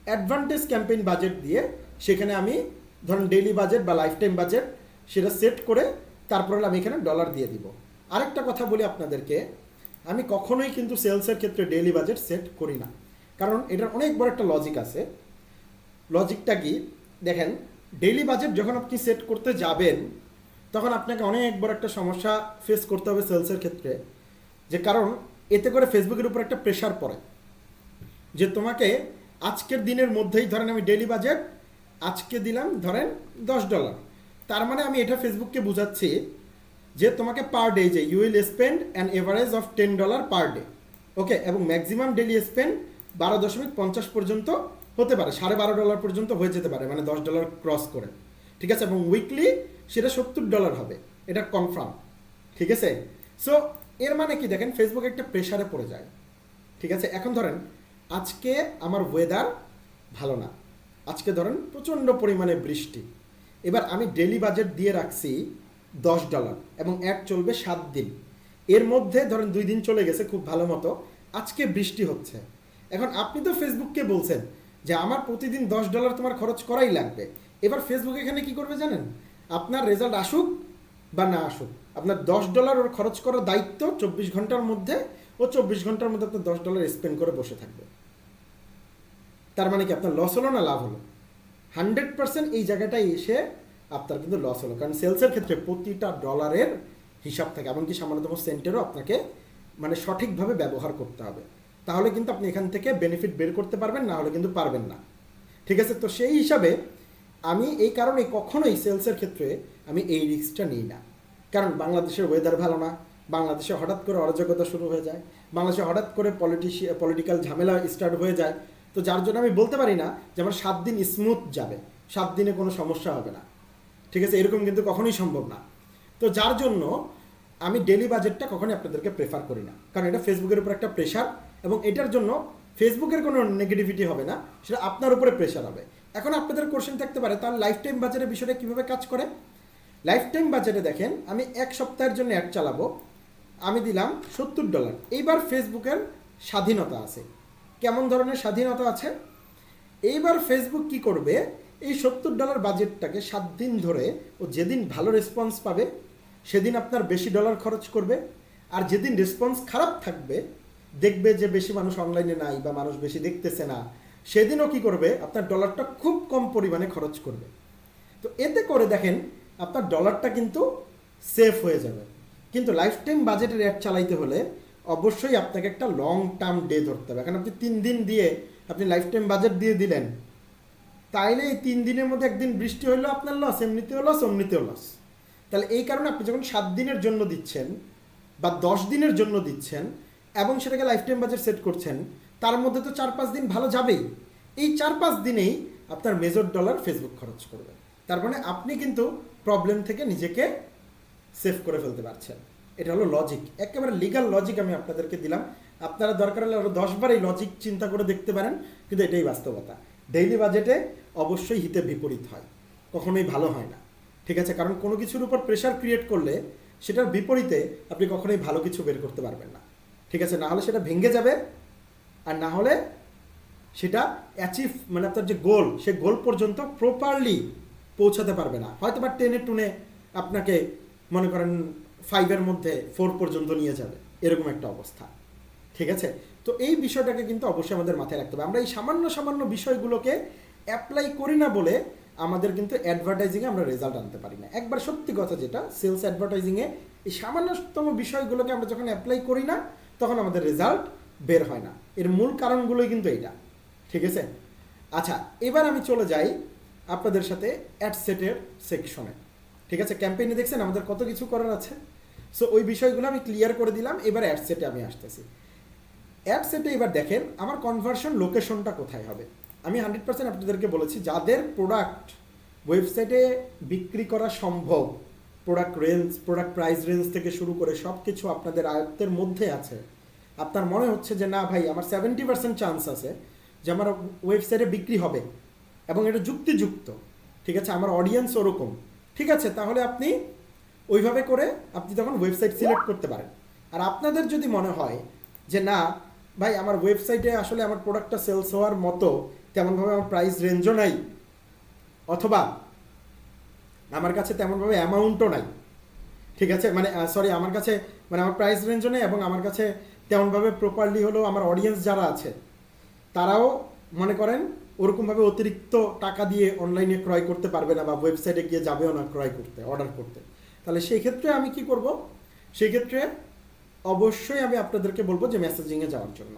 অ্যাডভান্টেজ ক্যাম্পেইন বাজেট দিয়ে সেখানে আমি ধরুন ডেইলি বাজেট বা লাইফ টাইম বাজেট সেটা সেট করে তারপরে আমি এখানে ডলার দিয়ে দিব। আরেকটা কথা বলি আপনাদেরকে, আমি কখনোই কিন্তু সেলসের ক্ষেত্রে ডেইলি বাজেট সেট করি না, কারণ এটার অনেক বড় একটা লজিক আছে। লজিকটা কি দেখেন, ডেইলি বাজেট যখন আপনি সেট করতে যাবেন তখন আপনাকে অনেক বড় একটা সমস্যা ফেস করতে হবে সেলসের ক্ষেত্রে, যে কারণ এতে করে ফেসবুকের উপর একটা প্রেশার পড়ে যে তোমাকে আজকের দিনের মধ্যেই ধরেন আমি ডেইলি বাজেট আজকে দিলাম ধরেন $10, তার মানে আমি এটা ফেসবুককে বুঝাচ্ছি যে তোমাকে পার ডে যে you will spend an average of $10 per day. Okay, এবং ম্যাক্সিমাম ডেইলি স্পেন্ড 12.50 পর্যন্ত হতে পারে, $12.5 পর্যন্ত হয়ে যেতে পারে, মানে $10 ক্রস করে। ঠিক আছে, এবং উইকলি সেটা $70 হবে, এটা কনফার্ম। ঠিক আছে, সো এর মানে কি দেখেন ফেসবুক একটা প্রেশারে পড়ে যায়। ঠিক আছে, এখন ধরেন আজকে আমার ওয়েদার ভালো না, আজকে ধরেন প্রচণ্ড পরিমাণে বৃষ্টি, এবার আমি ডেইলি বাজেট দিয়ে রাখছি $10 এবং অ্যাড চলবে 7 দিন। এর মধ্যে ধরেন 2 দিন চলে গেছে খুব ভালো মতো, আজকে বৃষ্টি হচ্ছে। এখন আপনি তো ফেসবুককে বলছেন যে আমার প্রতিদিন $10 তোমার খরচ করাই লাগবে। এবার ফেসবুক এখানে কি করবে জানেন? আপনার রেজাল্ট আসুক বা না আসুক, আপনার $10 ওর খরচ করার দায়িত্ব 24 ঘন্টার মধ্যে, ও 24 ঘন্টার মধ্যে আপনার $10 স্পেন্ড করে বসে থাকবে। তার মানে কি আপনার লস হলো না লাভ হলো? 100% এই জায়গাটায় এসে আপনার কিন্তু লস হলো, কারণ সেলসের ক্ষেত্রে প্রতিটা ডলারের হিসাব থাকে, এমনকি সামান্যতম সেন্টেরও আপনাকে মানে সঠিকভাবে ব্যবহার করতে হবে, তাহলে কিন্তু আপনি এখান থেকে বেনিফিট বের করতে পারবেন, না হলে কিন্তু পারবেন না। ঠিক আছে, তো সেই হিসাবে আমি এই কারণে কখনোই সেলসের ক্ষেত্রে আমি এই রিস্কটা নিই না। কারণ বাংলাদেশের ওয়েদার ভালো না, বাংলাদেশে হঠাৎ করে অরাজকতা শুরু হয়ে যায়, বাংলাদেশে হঠাৎ করে পলিটিক্যাল ঝামেলা স্টার্ট হয়ে যায়। তো যার জন্য আমি বলতে পারি না যে আমার 7 দিন স্মুথ যাবে, 7 দিনে কোনো সমস্যা হবে না। ঠিক আছে, এরকম কিন্তু কখনোই সম্ভব না। তো যার জন্য আমি ডেলি বাজেটটা কখনোই আপনাদেরকে প্রেফার করি না, কারণ এটা ফেসবুকের উপর একটা প্রেশার, এবং এটার জন্য ফেসবুকের কোনো নেগেটিভিটি হবে না, সেটা আপনার উপরে প্রেশার হবে। এখন আপনাদের কোশ্চেন থাকতে পারে তাহলে লাইফ টাইম বাজেটের বিষয়টা কীভাবে কাজ করে। লাইফ টাইম বাজেটে দেখেন, আমি 1 সপ্তাহের জন্য অ্যাড চালাবো, আমি দিলাম $70। এইবার ফেসবুকের স্বাধীনতা আছে। কেমন ধরনের স্বাধীনতা আছে? এইবার ফেসবুক কি করবে, এই $70 বাজেটটাকে 7 দিন ধরে ও যেদিন ভালো রেসপন্স পাবে সেদিন আপনার বেশি ডলার খরচ করবে, আর যেদিন রেসপন্স খারাপ থাকবে, দেখবে যে বেশি মানুষ অনলাইনে নাই বা মানুষ বেশি দেখতেছে না, সেদিনও কি করবে, আপনার ডলারটা খুব কম পরিমাণে খরচ করবে। তো এতে করে দেখেন আপনার ডলারটা কিন্তু সেফ হয়ে যাবে। কিন্তু লাইফ টাইম বাজেটের অ্যাড চালাইতে হলে অবশ্যই আপনাকে একটা লং টার্ম ডে ধরতে হবে। এখন আপনি 3 দিন দিয়ে আপনি লাইফ টাইম বাজেট দিয়ে দিলেন, তাইলে এই 3 দিনের মধ্যে একদিন বৃষ্টি হইলো আপনার লস, এমনিতেও লস, অমনিতেও লস। তাহলে এই কারণে আপনি যখন 7 দিনের জন্য দিচ্ছেন বা 10 দিনের জন্য দিচ্ছেন এবং সেটাকে লাইফ টাইম বাজেট সেট করছেন, তার মধ্যে তো 4-5 দিন ভালো যাবেই। এই 4-5 দিনেই আপনার মেজর ডলার ফেসবুক খরচ করবে। তার মানে আপনি কিন্তু প্রবলেম থেকে নিজেকে সেভ করে ফেলতে পারছেন। এটা হলো লজিক, একেবারে লিগাল লজিক আমি আপনাদেরকে দিলাম। আপনারা দরকার হলে আরও 10 বার এই লজিক চিন্তা করে দেখতে পারেন, কিন্তু এটাই বাস্তবতা। ডেইলি বাজেটে অবশ্যই হিতে বিপরীত হয়, কখনোই ভালো হয় না। ঠিক আছে, কারণ কোনো কিছুর উপর প্রেশার ক্রিয়েট করলে সেটার বিপরীতে আপনি কখনোই ভালো কিছু বের করতে পারবেন না। ঠিক আছে, না হলে সেটা ভেঙে যাবে, আর না হলে সেটা অ্যাচিভ মানে আপনার যে গোল, সে গোল পর্যন্ত প্রপারলি পৌঁছাতে পারবে না। হয়তো বা টেনে টুনে আপনাকে মনে করেন 5-এর মধ্যে 4 পর্যন্ত নিয়ে যাবে, এরকম একটা অবস্থা। ঠিক আছে, তো এই বিষয়টাকে কিন্তু অবশ্যই আমাদের মাথায় রাখতে হবে। আমরা এই সামান্য সামান্য বিষয়গুলোকে অ্যাপ্লাই করি না বলে আমাদের কিন্তু অ্যাডভার্টাইজিংয়ে আমরা রেজাল্ট আনতে পারি না। একবার সত্যি কথা যেটা, সেলস অ্যাডভার্টাইজিংয়ে এই সামান্যতম বিষয়গুলোকে আমরা যখন অ্যাপ্লাই করি না, তখন আমাদের রেজাল্ট বের হয় না। এর মূল কারণগুলোই কিন্তু এইটা। ঠিক আছে, আচ্ছা এবার আমি চলে যাই আপনাদের সাথে অ্যাড সেটের সেকশনে। ঠিক আছে, ক্যাম্পেইনে দেখছেন আমাদের কত কিছু করার আছে। সো ওই বিষয়গুলো আমি ক্লিয়ার করে দিলাম। এবার অ্যাড সেটে আমি আসতেছি। অ্যাড সেটে এবার দেখেন আমার কনভার্সন লোকেশনটা কোথায় হবে। আমি 100% আপনাদেরকে বলেছি, যাদের প্রোডাক্ট ওয়েবসাইটে বিক্রি করা সম্ভব, product range, product price range থেকে শুরু করে সব কিছু আপনাদের আয়ত্তের মধ্যে আছে, আপনার মনে হচ্ছে যে না ভাই আমার 70% চান্স আছে যে আমার ওয়েবসাইটে বিক্রি হবে এবং এটা যুক্তিযুক্ত, ঠিক আছে, আমার অডিয়েন্স ওরকম, ঠিক আছে, তাহলে আপনি ওইভাবে করে আপনি তখন ওয়েবসাইট সিলেক্ট করতে পারেন। আর আপনাদের যদি মনে হয় যে না ভাই আমার ওয়েবসাইটে আসলে আমার প্রোডাক্টটা সেলস হওয়ার মতো তেমনভাবে আমার প্রাইস রেঞ্জও নাই, অথবা আমার কাছে তেমনভাবে অ্যামাউন্টও নাই, ঠিক আছে, মানে সরি আমার কাছে মানে আমার প্রাইস রেঞ্জও নেই এবং আমার কাছে তেমনভাবে প্রপারলি হলো আমার অডিয়েন্স যারা আছে তারাও মনে করেন ওরকমভাবে অতিরিক্ত টাকা দিয়ে অনলাইনে ক্রয় করতে পারবে না বা ওয়েবসাইটে গিয়ে যাবেও না ক্রয় করতে, অর্ডার করতে, তাহলে সেই ক্ষেত্রে আমি কি করব, সেই ক্ষেত্রে অবশ্যই আমি আপনাদেরকে বলবো যে মেসেজিংয়ে যাওয়ার জন্য।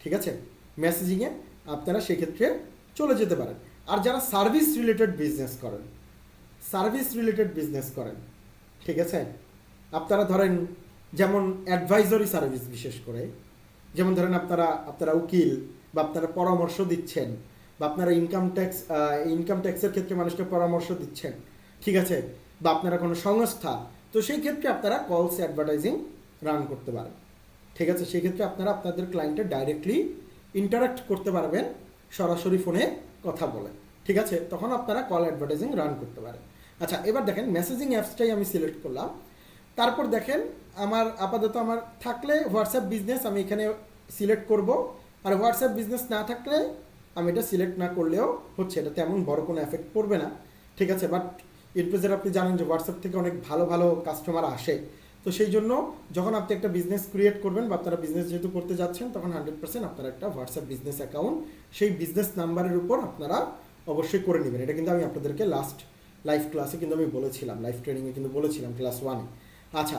ঠিক আছে, মেসেজিংয়ে আপনারা সেক্ষেত্রে চলে যেতে পারেন। আর যারা সার্ভিস রিলেটেড বিজনেস করেন, ঠিক আছে, আপনারা ধরেন যেমন অ্যাডভাইজরি সার্ভিস, বিশেষ করে যেমন ধরেন আপনারা উকিল বা আপনারা পরামর্শ দিচ্ছেন বা আপনারা ইনকাম ট্যাক্সের ক্ষেত্রে মানুষকে পরামর্শ দিচ্ছেন, ঠিক আছে, বা আপনারা কোনো সংস্থা, তো সেই ক্ষেত্রে আপনারা কলস অ্যাডভার্টাইজিং রান করতে পারেন। ঠিক আছে, সেই ক্ষেত্রে আপনারা আপনাদের ক্লায়েন্টের ডাইরেক্টলি ইন্টারাক্ট করতে পারবেন সরাসরি ফোনে কথা বলে। ঠিক আছে, তখন আপনারা কল অ্যাডভার্টাইজিং রান করতে পারেন। আচ্ছা এবার দেখেন মেসেজিং অ্যাপসটাই আমি সিলেক্ট করলাম। তারপর দেখেন আমার আপাতত আমার থাকলে হোয়াটসঅ্যাপ বিজনেস আমি এখানে সিলেক্ট করব, আর হোয়াটসঅ্যাপ বিজনেস না থাকলে আমি এটা সিলেক্ট না করলেও হচ্ছে, এটা তেমন বড় কোনো এফেক্ট পড়বে না, ঠিক আছে। বাট ইনপ্রেজের আপনি জানেন যে হোয়াটসঅ্যাপ থেকে অনেক ভালো ভালো কাস্টমার আসে, তো সেই জন্য যখন আপনি একটা বিজনেস ক্রিয়েট করবেন বা আপনারা বিজনেস যেহেতু করতে যাচ্ছেন, তখন 100% আপনার একটা হোয়াটসঅ্যাপ বিজনেস অ্যাকাউন্ট সেই বিজনেস নাম্বারের উপর আপনারা অবশ্যই করে নেবেন। এটা কিন্তু আমি আপনাদেরকে লাস্ট লাইভ ক্লাসে কিন্তু আমি বলেছিলাম, লাইভ ট্রেনিংয়ে কিন্তু বলেছিলাম ক্লাস 1-এ। আচ্ছা,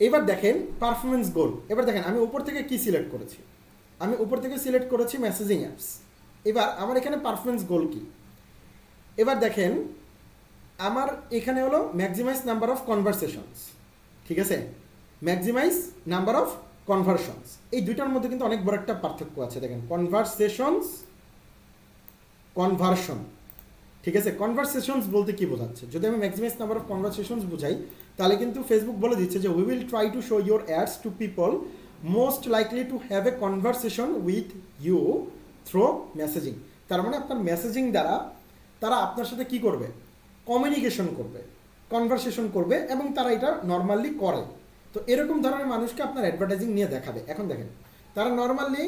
এবার দেখেন পারফরমেন্স গোল। এবার দেখেন আমি উপর থেকে কি সিলেক্ট করেছি, আমি উপর থেকে সিলেক্ট করেছি মেসেজিং অ্যাপস। এবার আমার এখানে পারফরমেন্স গোল কি, এবার দেখেন আমার এখানে হলো ম্যাক্সিমাইজ নাম্বার অফ কনভারসেশনস, ঠিক আছে, ম্যাক্সিমাইজ নাম্বার অফ কনভারশনস, এই দুইটার মধ্যে কিন্তু অনেক বড় একটা পার্থক্য আছে। দেখেন কনভারসেশনস, কনভারশন, ঠিক আছে। কনভারসেশনস বলতে কি বোঝাচ্ছে, যদি আমি ম্যাক্সিমাইজ নাম্বার অফ কনভারসেশনস বুঝাই, তাহলে কিন্তু ফেসবুক বলে দিচ্ছে যে we will try to show your ads to people most likely to have a conversation with you through messaging. তার মানে আপনার মেসেজিং দ্বারা তারা আপনার সাথে কি করবে, কমিউনিকেশন করবে, কনভারসেশন করবে, এবং তারা এটা নর্মালি করে। তো এরকম ধরনের মানুষকে আপনার অ্যাডভার্টাইজিং নিয়ে দেখাবে। এখন দেখেন তারা নর্মালি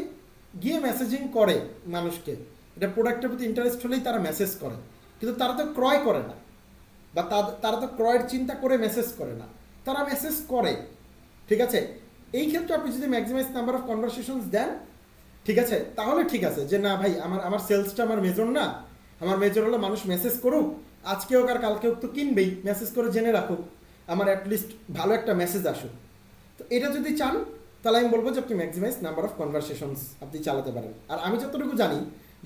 গিয়ে মেসেজিং করে মানুষকে, এটা প্রোডাক্টের প্রতি ইন্টারেস্ট হলেই তারা মেসেজ করে, কিন্তু তারা তো ক্রয় করে না, বা তারা তো ক্রয়ের চিন্তা করে মেসেজ করে না, তারা মেসেজ করে, ঠিক আছে। এই ক্ষেত্রে আপনি যদি ম্যাক্সিমাইজ নাম্বার অফ কনভারসেশনস দেন, ঠিক আছে, তাহলে ঠিক আছে যে না ভাই আমার সেলসটা আমার মেজর না, আমার মেজর হলো মানুষ মেসেজ করুক, আজকে হোক আর কালকে হোক তো কিনবেই, মেসেজ করে জেনে রাখুক, আমার অ্যাটলিস্ট ভালো একটা মেসেজ আসুক। তো এটা যদি চান তাহলে আমি বলবো যে আপনি ম্যাক্সিমাইজ নাম্বার অফ কনভারসেশনস আপনি চালাতে পারেন। আর আমি যতটুকু জানি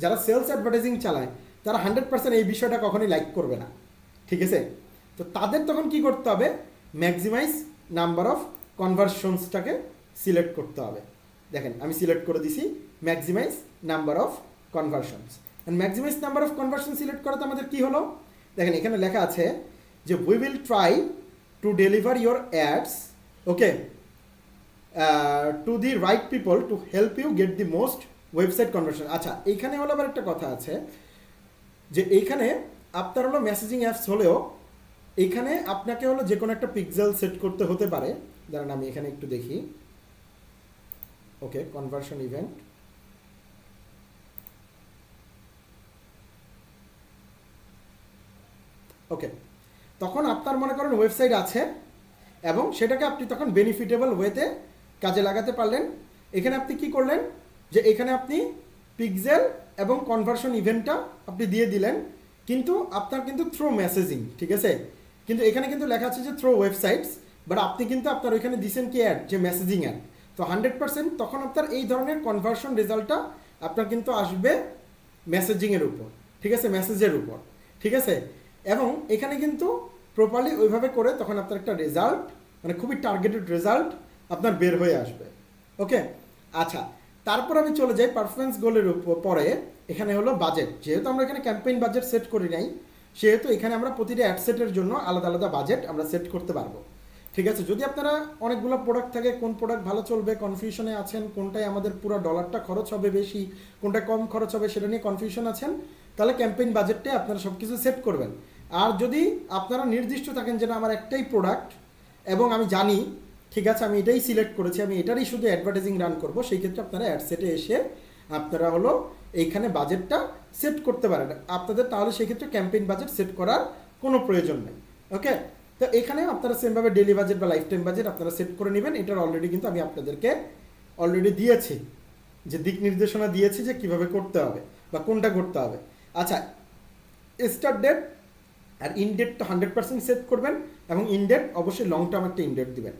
যারা সেলস অ্যাডভার্টাইজিং চালায় তারা 100% এই বিষয়টা কখনোই লাইক করবে না, ঠিক আছে। তো তাদের তখন কি করতে হবে, ম্যাক্সিমাইজ নাম্বার অফ কনভারশনসটাকে সিলেক্ট করতে হবে। দেখেন আমি সিলেক্ট করে দিছি maximise number of conversions, and maximise number of conversion select করাতে আমাদের কি হলো, দেখেন এখানে লেখা আছে যে we will try to deliver your ads, okay, to the right people to help you get the most website conversion. আচ্ছা, এইখানে হলো আবার একটা কথা আছে যে এইখানে আপনার হলো মেসেজিং অ্যাপস হলেও এইখানে আপনাকে হলো যে কোনো একটা পিক্সেল সেট করতে হতে পারে। দাঁড়ান আমি এখানে একটু দেখি, ওকে, কনভারশন ইভেন্ট, ওকে, তখন আপনার মনে করেন ওয়েবসাইট আছে এবং সেটাকে আপনি তখন বেনিফিটেবল ওয়েতে কাজে লাগাতে পারলেন। এখানে আপনি কি করলেন যে এখানে আপনি পিক্সেল এবং কনভারশন ইভেন্টটা আপনি দিয়ে দিলেন, কিন্তু আপনার কিন্তু থ্রু মেসেজিং, ঠিক আছে, কিন্তু এখানে কিন্তু লেখা আছে যে থ্রু ওয়েবসাইটস, বাট আপনি কিন্তু আপনার ওইখানে দিচ্ছেন কি অ্যাড, যে মেসেজিং অ্যাড। তো 100% তখন আপনার এই ধরনের কনভারশন রেজাল্টটা আপনার কিন্তু আসবে মেসেজিংয়ের উপর, ঠিক আছে, মেসেজের উপর, ঠিক আছে। এবং এখানে কিন্তু প্রপারলি ওইভাবে করে তখন আপনার একটা রেজাল্ট, মানে খুবই টার্গেটেড রেজাল্ট আপনার বের হয়ে আসবে, ওকে। আচ্ছা, তারপর আমি চলে যাই পারফরমেন্স গোলের উপর। পরে এখানে হলো বাজেট, যেহেতু আমরা এখানে ক্যাম্পেইন বাজেট সেট করি নাই, সেহেতু এখানে আমরা প্রতিটা অ্যাড সেটের জন্য আলাদা আলাদা বাজেট আমরা সেট করতে পারবো, ঠিক আছে। যদি আপনারা অনেকগুলো প্রোডাক্ট থাকে, কোন প্রোডাক্ট ভালো চলবে কনফিউশনে আছেন, কোনটায় আমাদের পুরো ডলারটা খরচ হবে বেশি, কোনটা কম খরচ হবে সেটা নিয়ে কনফিউশন আছেন, তাহলে ক্যাম্পেইন বাজেটে আপনারা সব কিছু সেট করবেন। আর যদি আপনারা নির্দিষ্ট থাকেন যে না আমার একটাই প্রোডাক্ট এবং আমি জানি, ঠিক আছে, আমি এটাই সিলেক্ট করেছি, আমি এটারই শুধু অ্যাডভার্টাইজিং রান করব, সেই ক্ষেত্রে আপনারা অ্যাড সেটে এসে আপনারা হলো এইখানে বাজেটটা সেট করতে পারেন আপনাদের, তাহলে সেই ক্ষেত্রে ক্যাম্পেইন বাজেট সেট করার কোনো প্রয়োজন নেই, ওকে। তো এখানে আপনারা সেমভাবে ডেলি বাজেট বা লাইফ টাইম বাজেট আপনারা সেট করে নেবেন। এটার অলরেডি কিন্তু আমি আপনাদেরকে অলরেডি দিয়েছি, যে দিক নির্দেশনা দিয়েছি যে কিভাবে করতে হবে বা কোনটা করতে হবে। আচ্ছা, স্টার্ট ডেট আর ইন ডেটটা 100% সেট করবেন, এবং ইন ডেট অবশ্যই লং টার্ম একটা ইন ডেট দিবেন।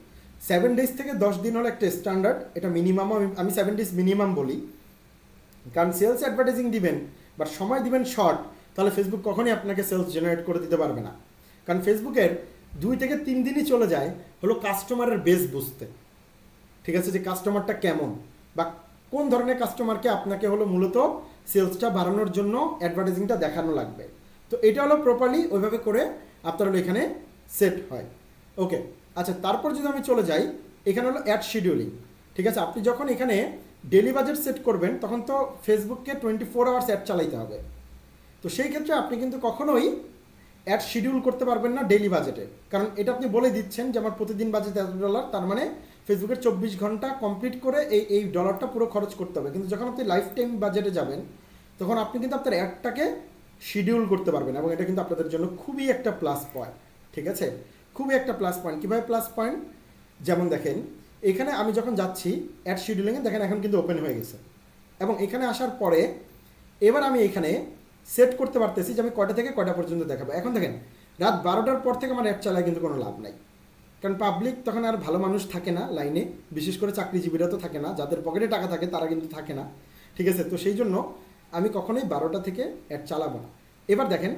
7 ডেজ থেকে 10 দিন হলো একটা স্ট্যান্ডার্ড, এটা মিনিমামও আমি 7 ডেজ মিনিমাম বলি, কারণ সেলস অ্যাডভার্টাইজিং দিবেন বাট সময় দিবেন শর্ট, তাহলে ফেসবুক কখনই আপনাকে সেলস জেনারেট করে দিতে পারবে না। কারণ ফেসবুকের 2 থেকে 3 দিনই চলে যায় হলো কাস্টমারের বেস বুঝতে, ঠিক আছে, যে কাস্টমারটা কেমন বা কোন ধরনের কাস্টমারকে আপনাকে হলো মূলত সেলসটা বাড়ানোর জন্য অ্যাডভার্টাইজিংটা দেখানো লাগবে। তো এটা হলো প্রপারলি ওইভাবে করে আপনার হলো এখানে সেট হয়, ওকে। আচ্ছা, তারপর যদি আমি চলে যাই, এখানে হলো অ্যাড শিডিউলিং, ঠিক আছে। আপনি যখন এখানে ডেলি বাজেট সেট করবেন তখন তো ফেসবুককে 24 আওয়ার্স অ্যাড চালাইতে হবে। তো সেই ক্ষেত্রে আপনি কিন্তু কখনোই অ্যাড শিডিউল করতে পারবেন না ডেইলি বাজেটে, কারণ এটা আপনি বলে দিচ্ছেন যে আমার প্রতিদিন বাজেট $1, তার মানে ফেসবুকের 24 ঘন্টা কমপ্লিট করে এই ডলারটা পুরো খরচ করতে হবে। কিন্তু যখন আপনি লাইফ টাইম বাজেটে যাবেন তখন আপনি কিন্তু আপনার অ্যাডটাকে শিডিউল করতে পারবেন, এবং এটা কিন্তু আপনাদের জন্য খুবই একটা প্লাস পয়েন্ট। ঠিক আছে, খুবই একটা প্লাস পয়েন্ট। কীভাবে প্লাস পয়েন্ট? যেমন দেখেন এখানে আমি যখন যাচ্ছি অ্যাড শিডিউলিংয়ে, দেখেন এখন কিন্তু ওপেন হয়ে গেছে, এবং এখানে আসার পরে এবার আমি এখানে সেট করতে পারতেছি যে আমি কয়টা থেকে কয়টা পর্যন্ত দেখাবো। এখন দেখেন রাত 12টার পর থেকে আমার অ্যাড চালায় কিন্তু কোনো লাভ নাই, কারণ পাবলিক তখন আর ভালো মানুষ থাকে না লাইনে, বিশেষ করে চাকরিজীবীরা তো থাকে না, যাদের পকেটে টাকা থাকে তারা কিন্তু থাকে না। ঠিক আছে, তো সেই জন্য আমি কখনোই 12টা থেকে অ্যাড চালাবো না। এবার দেখেন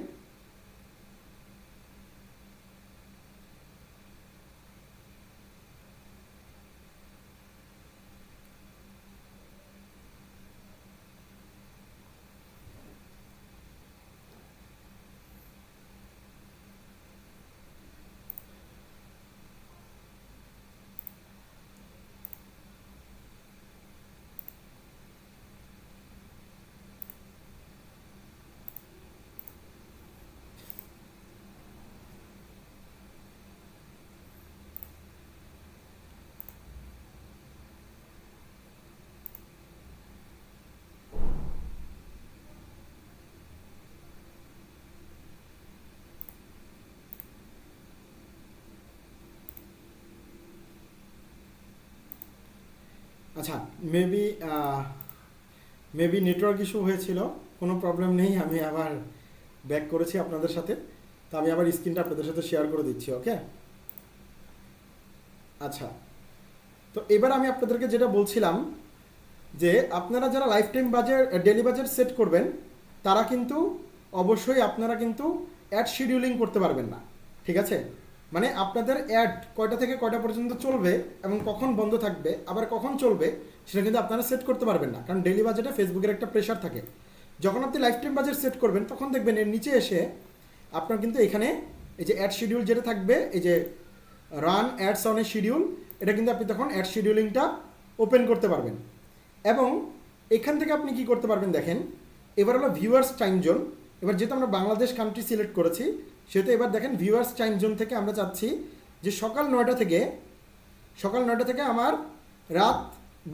আচ্ছা, মেবি নেটওয়ার্ক ইস্যু হয়েছিল, কোনো প্রবলেম নেই, আমি আবার ব্যাক করেছি আপনাদের সাথে। তো আমি আবার স্ক্রিনটা আপনাদের সাথে শেয়ার করে দিচ্ছি। ওকে, আচ্ছা, তো এবার আমি আপনাদেরকে যেটা বলছিলাম যে আপনারা যারা life time budget daily budget set করবেন তারা কিন্তু অবশ্যই আপনারা কিন্তু অ্যাড শিডিউলিং করতে পারবেন না। ঠিক আছে, মানে আপনাদের অ্যাড কয়টা থেকে কয়টা পর্যন্ত চলবে এবং কখন বন্ধ থাকবে আবার কখন চলবে সেটা কিন্তু আপনারা সেট করতে পারবেন না, কারণ ডেলি বাজেটে ফেসবুকের একটা প্রেশার থাকে। যখন আপনি লাইফ টাইম বাজেট সেট করবেন তখন দেখবেন এর নিচে এসে আপনার কিন্তু এখানে এই যে অ্যাড শিডিউল যেটা থাকবে, এই যে run ads on a schedule, এটা কিন্তু আপনি তখন অ্যাড শিডিউলিংটা ওপেন করতে পারবেন। এবং এখান থেকে আপনি কি করতে পারবেন দেখেন, এবার হলো ভিউয়ার্স টাইম জোন। এবার যেহেতু আমরা বাংলাদেশ কান্ট্রি সিলেক্ট করেছি সেহেতু এবার দেখেন ভিউয়ার্স টাইম জোন থেকে আমরা চাচ্ছি যে সকাল 9টা থেকে আমার রাত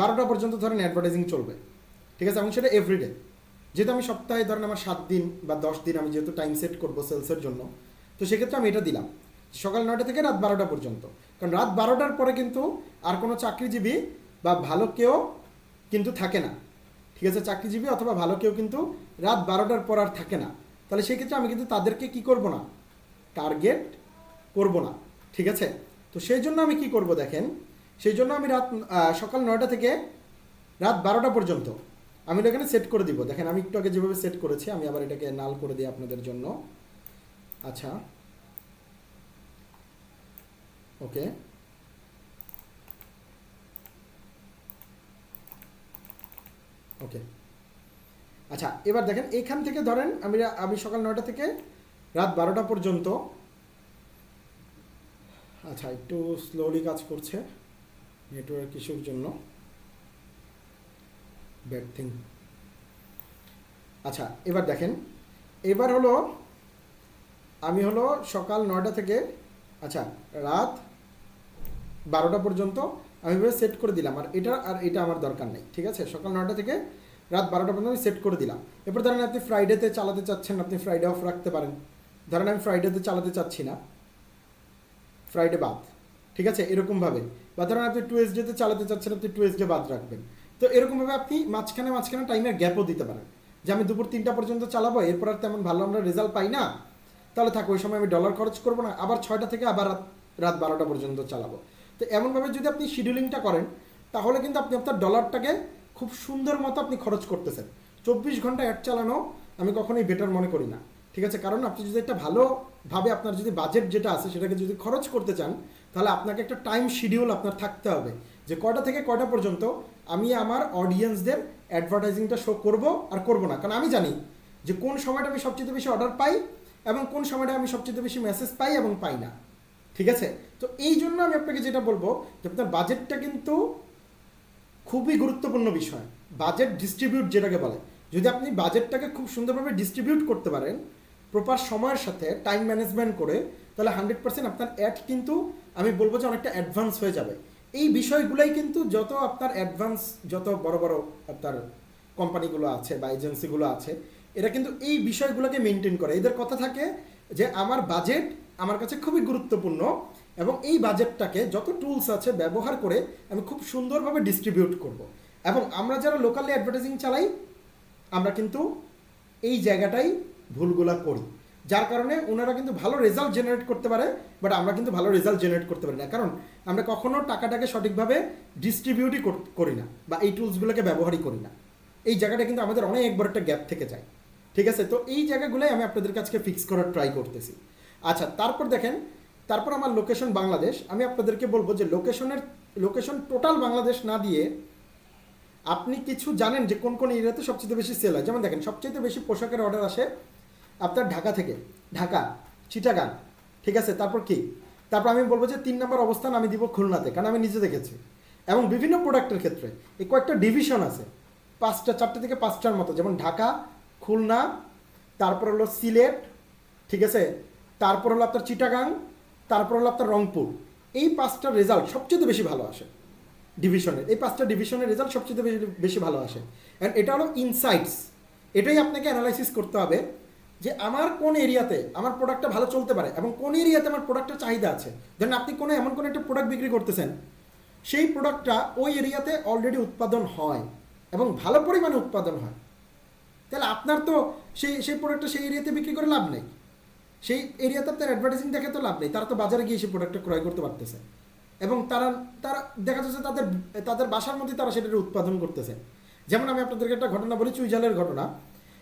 12টা পর্যন্ত ধরেন অ্যাডভার্টাইজিং চলবে। ঠিক আছে, এবং সেটা এভরিডে, যেহেতু আমি সপ্তাহে ধরেন আমার 7 দিন বা 10 দিন আমি যেহেতু টাইম সেট করবো সেলসের জন্য, তো সেক্ষেত্রে আমি এটা দিলাম সকাল 9টা থেকে রাত 12টা পর্যন্ত। কারণ রাত 12টার পরে কিন্তু আর কোনো চাকরিজীবী বা ভালো কেউ কিন্তু থাকে না। ঠিক আছে, চাকরিজীবী অথবা ভালো কেউ কিন্তু রাত 12টার পর আর থাকে না। তাহলে সেই ক্ষেত্রে আমি কিন্তু তাদেরকে কি করব না, টার্গেট করব না। ঠিক আছে, তো সেই জন্য আমি কি করব দেখেন, সেই জন্য আমি সকাল 9টা থেকে রাত 12টা পর্যন্ত আমি এখানে সেট করে দিব। দেখেন আমি একটু আগে যেভাবে সেট করেছি আমি আবার এটাকে নাল করে দিই আপনাদের জন্য। আচ্ছা, ওকে, ওকে, আচ্ছা, এবার দেখেন এখান থেকে ধরেন আমি সকাল 9টা থেকে রাত 12টা পর্যন্ত, আচ্ছা একটু স্লোলি কাজ করছে নেটওয়ার্ক ইস্যুর জন্য, ব্যাড থিং। আচ্ছা, এবার দেখেন এবার হলো আমি হলো সকাল 9টা থেকে আচ্ছা রাত 12টা পর্যন্ত আমি সেট করে দিলাম, আর এটা আমার দরকার নেই। ঠিক আছে, সকাল 9টা থেকে রাত 12টা পর্যন্ত আমি সেট করে দিলাম। এরপর ধরেন আপনি ফ্রাইডেতে চালাতে চাচ্ছেন, আপনি ফ্রাইডে অফ রাখতে পারেন। ধরেন আমি ফ্রাইডেতে চালাতে চাচ্ছি না, ফ্রাইডে বাদ। ঠিক আছে, এরকমভাবে, বা ধরেন আপনি টুয়েসডেতে চালাতে চাচ্ছেন, আপনি টুয়েসডে বাদ রাখবেন। তো এরকমভাবে আপনি মাঝখানে টাইমের গ্যাপও দিতে পারেন, যে আমি দুপুর 3টা পর্যন্ত চালাবো, এরপর আর তেমন ভালো আমরা রেজাল্ট পাই না, তাহলে থাকো ওই সময় আমি ডলার খরচ করবো না, আবার 6টা থেকে আবার রাত 12টা পর্যন্ত চালাবো। তো এমনভাবে যদি আপনি শিডিউলিংটা করেন তাহলে কিন্তু আপনি আপনার ডলারটাকে খুব সুন্দর মতো আপনি খরচ করতেছেন। 24 ঘন্টা অ্যাড চালানো আমি কখনোই বেটার মনে করি না। ঠিক আছে, কারণ আপনি যদি একটা ভালোভাবে আপনার যদি বাজেট যেটা আছে সেটাকে যদি খরচ করতে চান তাহলে আপনাকে একটা টাইম শিডিউল আপনার থাকতে হবে, যে কয়টা থেকে কয়টা পর্যন্ত আমি আমার অডিয়েন্সদের অ্যাডভার্টাইজিংটা শো করব আর করব না। কারণ আমি জানি যে কোন সময়টা আমি সবচেয়ে বেশি অর্ডার পাই এবং কোন সময়টা আমি সবচেয়ে বেশি মেসেজ পাই এবং পাই না। ঠিক আছে, তো এই জন্য আমি আপনাকে যেটা বলবো যে আপনার বাজেটটা কিন্তু খুবই গুরুত্বপূর্ণ বিষয়। বাজেট ডিস্ট্রিবিউট যেটাকে বলে, যদি আপনি বাজেটটাকে খুব সুন্দরভাবে ডিস্ট্রিবিউট করতে পারেন প্রপার সময়ের সাথে টাইম ম্যানেজমেন্ট করে, তাহলে 100% আপনার অ্যাড কিন্তু আমি বলবো যে অনেকটা অ্যাডভান্স হয়ে যাবে। এই বিষয়গুলোই কিন্তু যত আপনার অ্যাডভান্স, যত বড় বড় আপনার কোম্পানিগুলো আছে বা এজেন্সিগুলো আছে, এরা কিন্তু এই বিষয়গুলোকে মেনটেন করে। এদের কথা থাকে যে আমার বাজেট আমার কাছে খুবই গুরুত্বপূর্ণ এবং এই বাজেটটাকে যত টুলস আছে ব্যবহার করে আমি খুব সুন্দরভাবে ডিস্ট্রিবিউট করব। এবং আমরা যারা লোকালি অ্যাডভার্টাইজিং চালাই আমরা কিন্তু এই জায়গাটাই ভুলগুলা করি, যার কারণে ওনারা কিন্তু ভালো রেজাল্ট জেনারেট করতে পারে, বাট আমরা কিন্তু ভালো রেজাল্ট জেনারেট করতে পারি না, কারণ আমরা কখনো টাকাটাকে সঠিকভাবে ডিস্ট্রিবিউটই করি না বা এই টুলসগুলোকে ব্যবহারই করি না। এই জায়গাটা কিন্তু আমাদের অনেক বড় একটা গ্যাপ থেকে যায়। ঠিক আছে, তো এই জায়গাগুলোই আমি আপনাদের কাছে ফিক্স করার ট্রাই করতেছি। আচ্ছা, তারপর দেখেন, তারপর আমার লোকেশন বাংলাদেশ। আমি আপনাদেরকে বলবো যে লোকেশন টোটাল বাংলাদেশ না দিয়ে আপনি কিছু জানেন যে কোন কোন এরিয়াতে সবচেয়ে বেশি সেল হয়। যেমন দেখেন, সবচেয়ে বেশি পোশাকের অর্ডার আসে আপনার ঢাকা থেকে, ঢাকা, চিটাগাং, ঠিক আছে। তারপর কি, তারপর আমি বলবো যে 3 নম্বর অবস্থান আমি দিব খুলনাতে, কারণ আমি নিজে দেখেছি। এবং বিভিন্ন প্রোডাক্টের ক্ষেত্রে এই কয়েকটা ডিভিশন আছে, 4টে থেকে 5টার মতো, যেমন ঢাকা, খুলনা, তারপর হলো সিলেট, ঠিক আছে, তারপর হলো আপনার চিটাগাং, তারপর হলো আপনার রংপুর। এই 5টার রেজাল্ট সবচেয়ে বেশি ভালো আসে ডিভিশনের। এই 5টা ডিভিশনের রেজাল্ট সবচেয়ে বেশি ভালো আসে। অ্যান্ড এটা হলো ইনসাইটস। এটাই আপনাকে অ্যানালাইসিস করতে হবে যে আমার কোন এরিয়াতে আমার প্রোডাক্টটা ভালো চলতে পারে এবং কোন এরিয়াতে আমার প্রোডাক্টের চাহিদা আছে। ধরেন আপনি এমন কোনো একটা প্রোডাক্ট বিক্রি করতেছেন, সেই প্রোডাক্টটা ওই এরিয়াতে অলরেডি উৎপাদন হয় এবং ভালো পরিমাণে উৎপাদন হয়, তাহলে আপনার তো সেই প্রোডাক্টটা সেই এরিয়াতে বিক্রি করে লাভ নেই। সেই এরিয়াতে আপনার অ্যাডভার্টাইজিং দেখে তো লাভ নেই। তারা তো বাজারে গিয়ে সেই প্রোডাক্টটা ক্রয় করতে পারতেছে এবং তারা দেখা যাচ্ছে তাদের বাসার মধ্যে তারা সেটার উৎপাদন করতেছে। যেমন আমি আপনাদেরকে একটা ঘটনা বলি, চুইঝালের ঘটনা।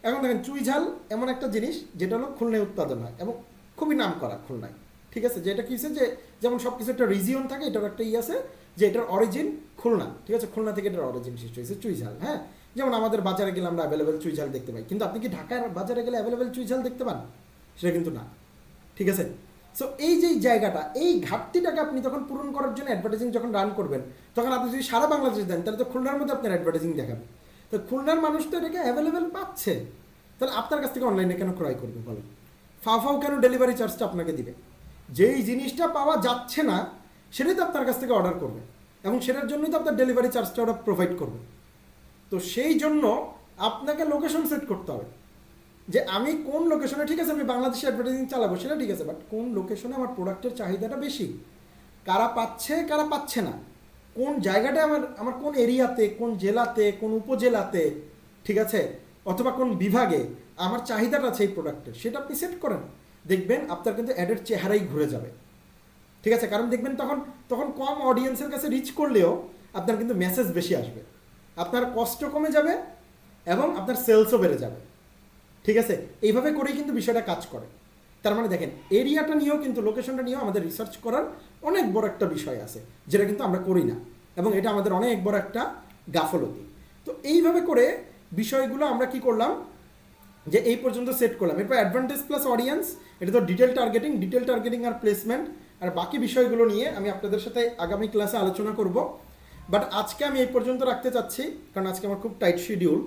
এখন দেখেন, চুইঝাল এমন একটা জিনিস যেটা হলো খুলনায় উৎপাদন হয় এবং খুবই নাম করা খুলনায়, ঠিক আছে। যেটা কি হচ্ছে যে যেমন সব কিছু একটা রিজিয়ন থাকে, এটার একটা আছে যে এটার অরিজিন খুলনা, ঠিক আছে। খুলনা থেকে এটার অরিজিন সৃষ্টি হয়েছে চুইঝাল। হ্যাঁ, যেমন আমাদের বাজারে গেলে আমরা অ্যাভেলেবেল চুইঝাল দেখতে পাই, কিন্তু আপনি কি ঢাকার বাজারে গেলে অ্যাভেলেবেল চুইঝাল দেখতে পান? সেটা কিন্তু না, ঠিক আছে। সো এই যে জায়গাটা, এই ঘাটতিটাকে আপনি তখন পূরণ করার জন্য অ্যাডভার্টাইজিং যখন রান করবেন, তখন আপনি যদি সারা বাংলাদেশ দেন, তাহলে তো খুলনার মধ্যে আপনার অ্যাডভার্টাইজিং দেখাবে। তো খুলনার মানুষ তো এটাকে অ্যাভেলেবেল পাচ্ছে, তাহলে আপনার কাছ থেকে অনলাইনে কেন ক্রয় করবে বলেন? ফাও কেন ডেলিভারি চার্জটা আপনাকে দিবে? যেই জিনিসটা পাওয়া যাচ্ছে না সেটাই তো আপনার কাছ থেকে অর্ডার করবে এবং সেটার জন্যই তো আপনার ডেলিভারি চার্জটা ওরা প্রোভাইড করবে। তো সেই জন্য আপনাকে লোকেশন সেট করতে হবে যে আমি কোন লোকেশনে, ঠিক আছে আমি বাংলাদেশে অ্যাডভার্টাইজিং চালাবো সেটা ঠিক আছে, বাট কোন লোকেশনে আমার প্রোডাক্টের চাহিদাটা বেশি, কারা পাচ্ছে কারা পাচ্ছে না, কোন জায়গাটা আমার কোন এরিয়াতে, কোন জেলাতে, কোন উপজেলাতে, ঠিক আছে, অথবা কোন বিভাগে আমার চাহিদাটা আছে এই প্রোডাক্টের, সেটা আপনি সেট করেন। দেখবেন আপনার কিন্তু অ্যাডের চেহারাই ঘুরে যাবে, ঠিক আছে। কারণ দেখবেন তখন কম অডিয়েন্সের কাছে রিচ করলেও আপনার কিন্তু মেসেজ বেশি আসবে, আপনার কষ্ট কমে যাবে এবং আপনার সেলসও বেড়ে যাবে, ঠিক আছে। এইভাবে করেই কিন্তু বিষয়টা কাজ করে। তার মানে দেখেন, এরিয়াটা নিয়েও কিন্তু, লোকেশনটা নিয়েও আমাদের রিসার্চ করার অনেক বড় একটা বিষয় আছে, যেটা কিন্তু আমরা করি না এবং এটা আমাদের অনেক বড় একটা গাফলতি। তো এইভাবে করে বিষয়গুলো আমরা কি করলাম যে এই পর্যন্ত সেট করলাম। এরপর অ্যাডভান্টেজ প্লাস অডিয়েন্স, এটা তো ডিটেল টার্গেটিং আর প্লেসমেন্ট, আর বাকি বিষয়গুলো নিয়ে আমি আপনাদের সাথে আগামী ক্লাসে আলোচনা করব। বাট আজকে আমি এই পর্যন্ত রাখতে চাচ্ছি, কারণ আজকে আমার খুব টাইট শিডিউল।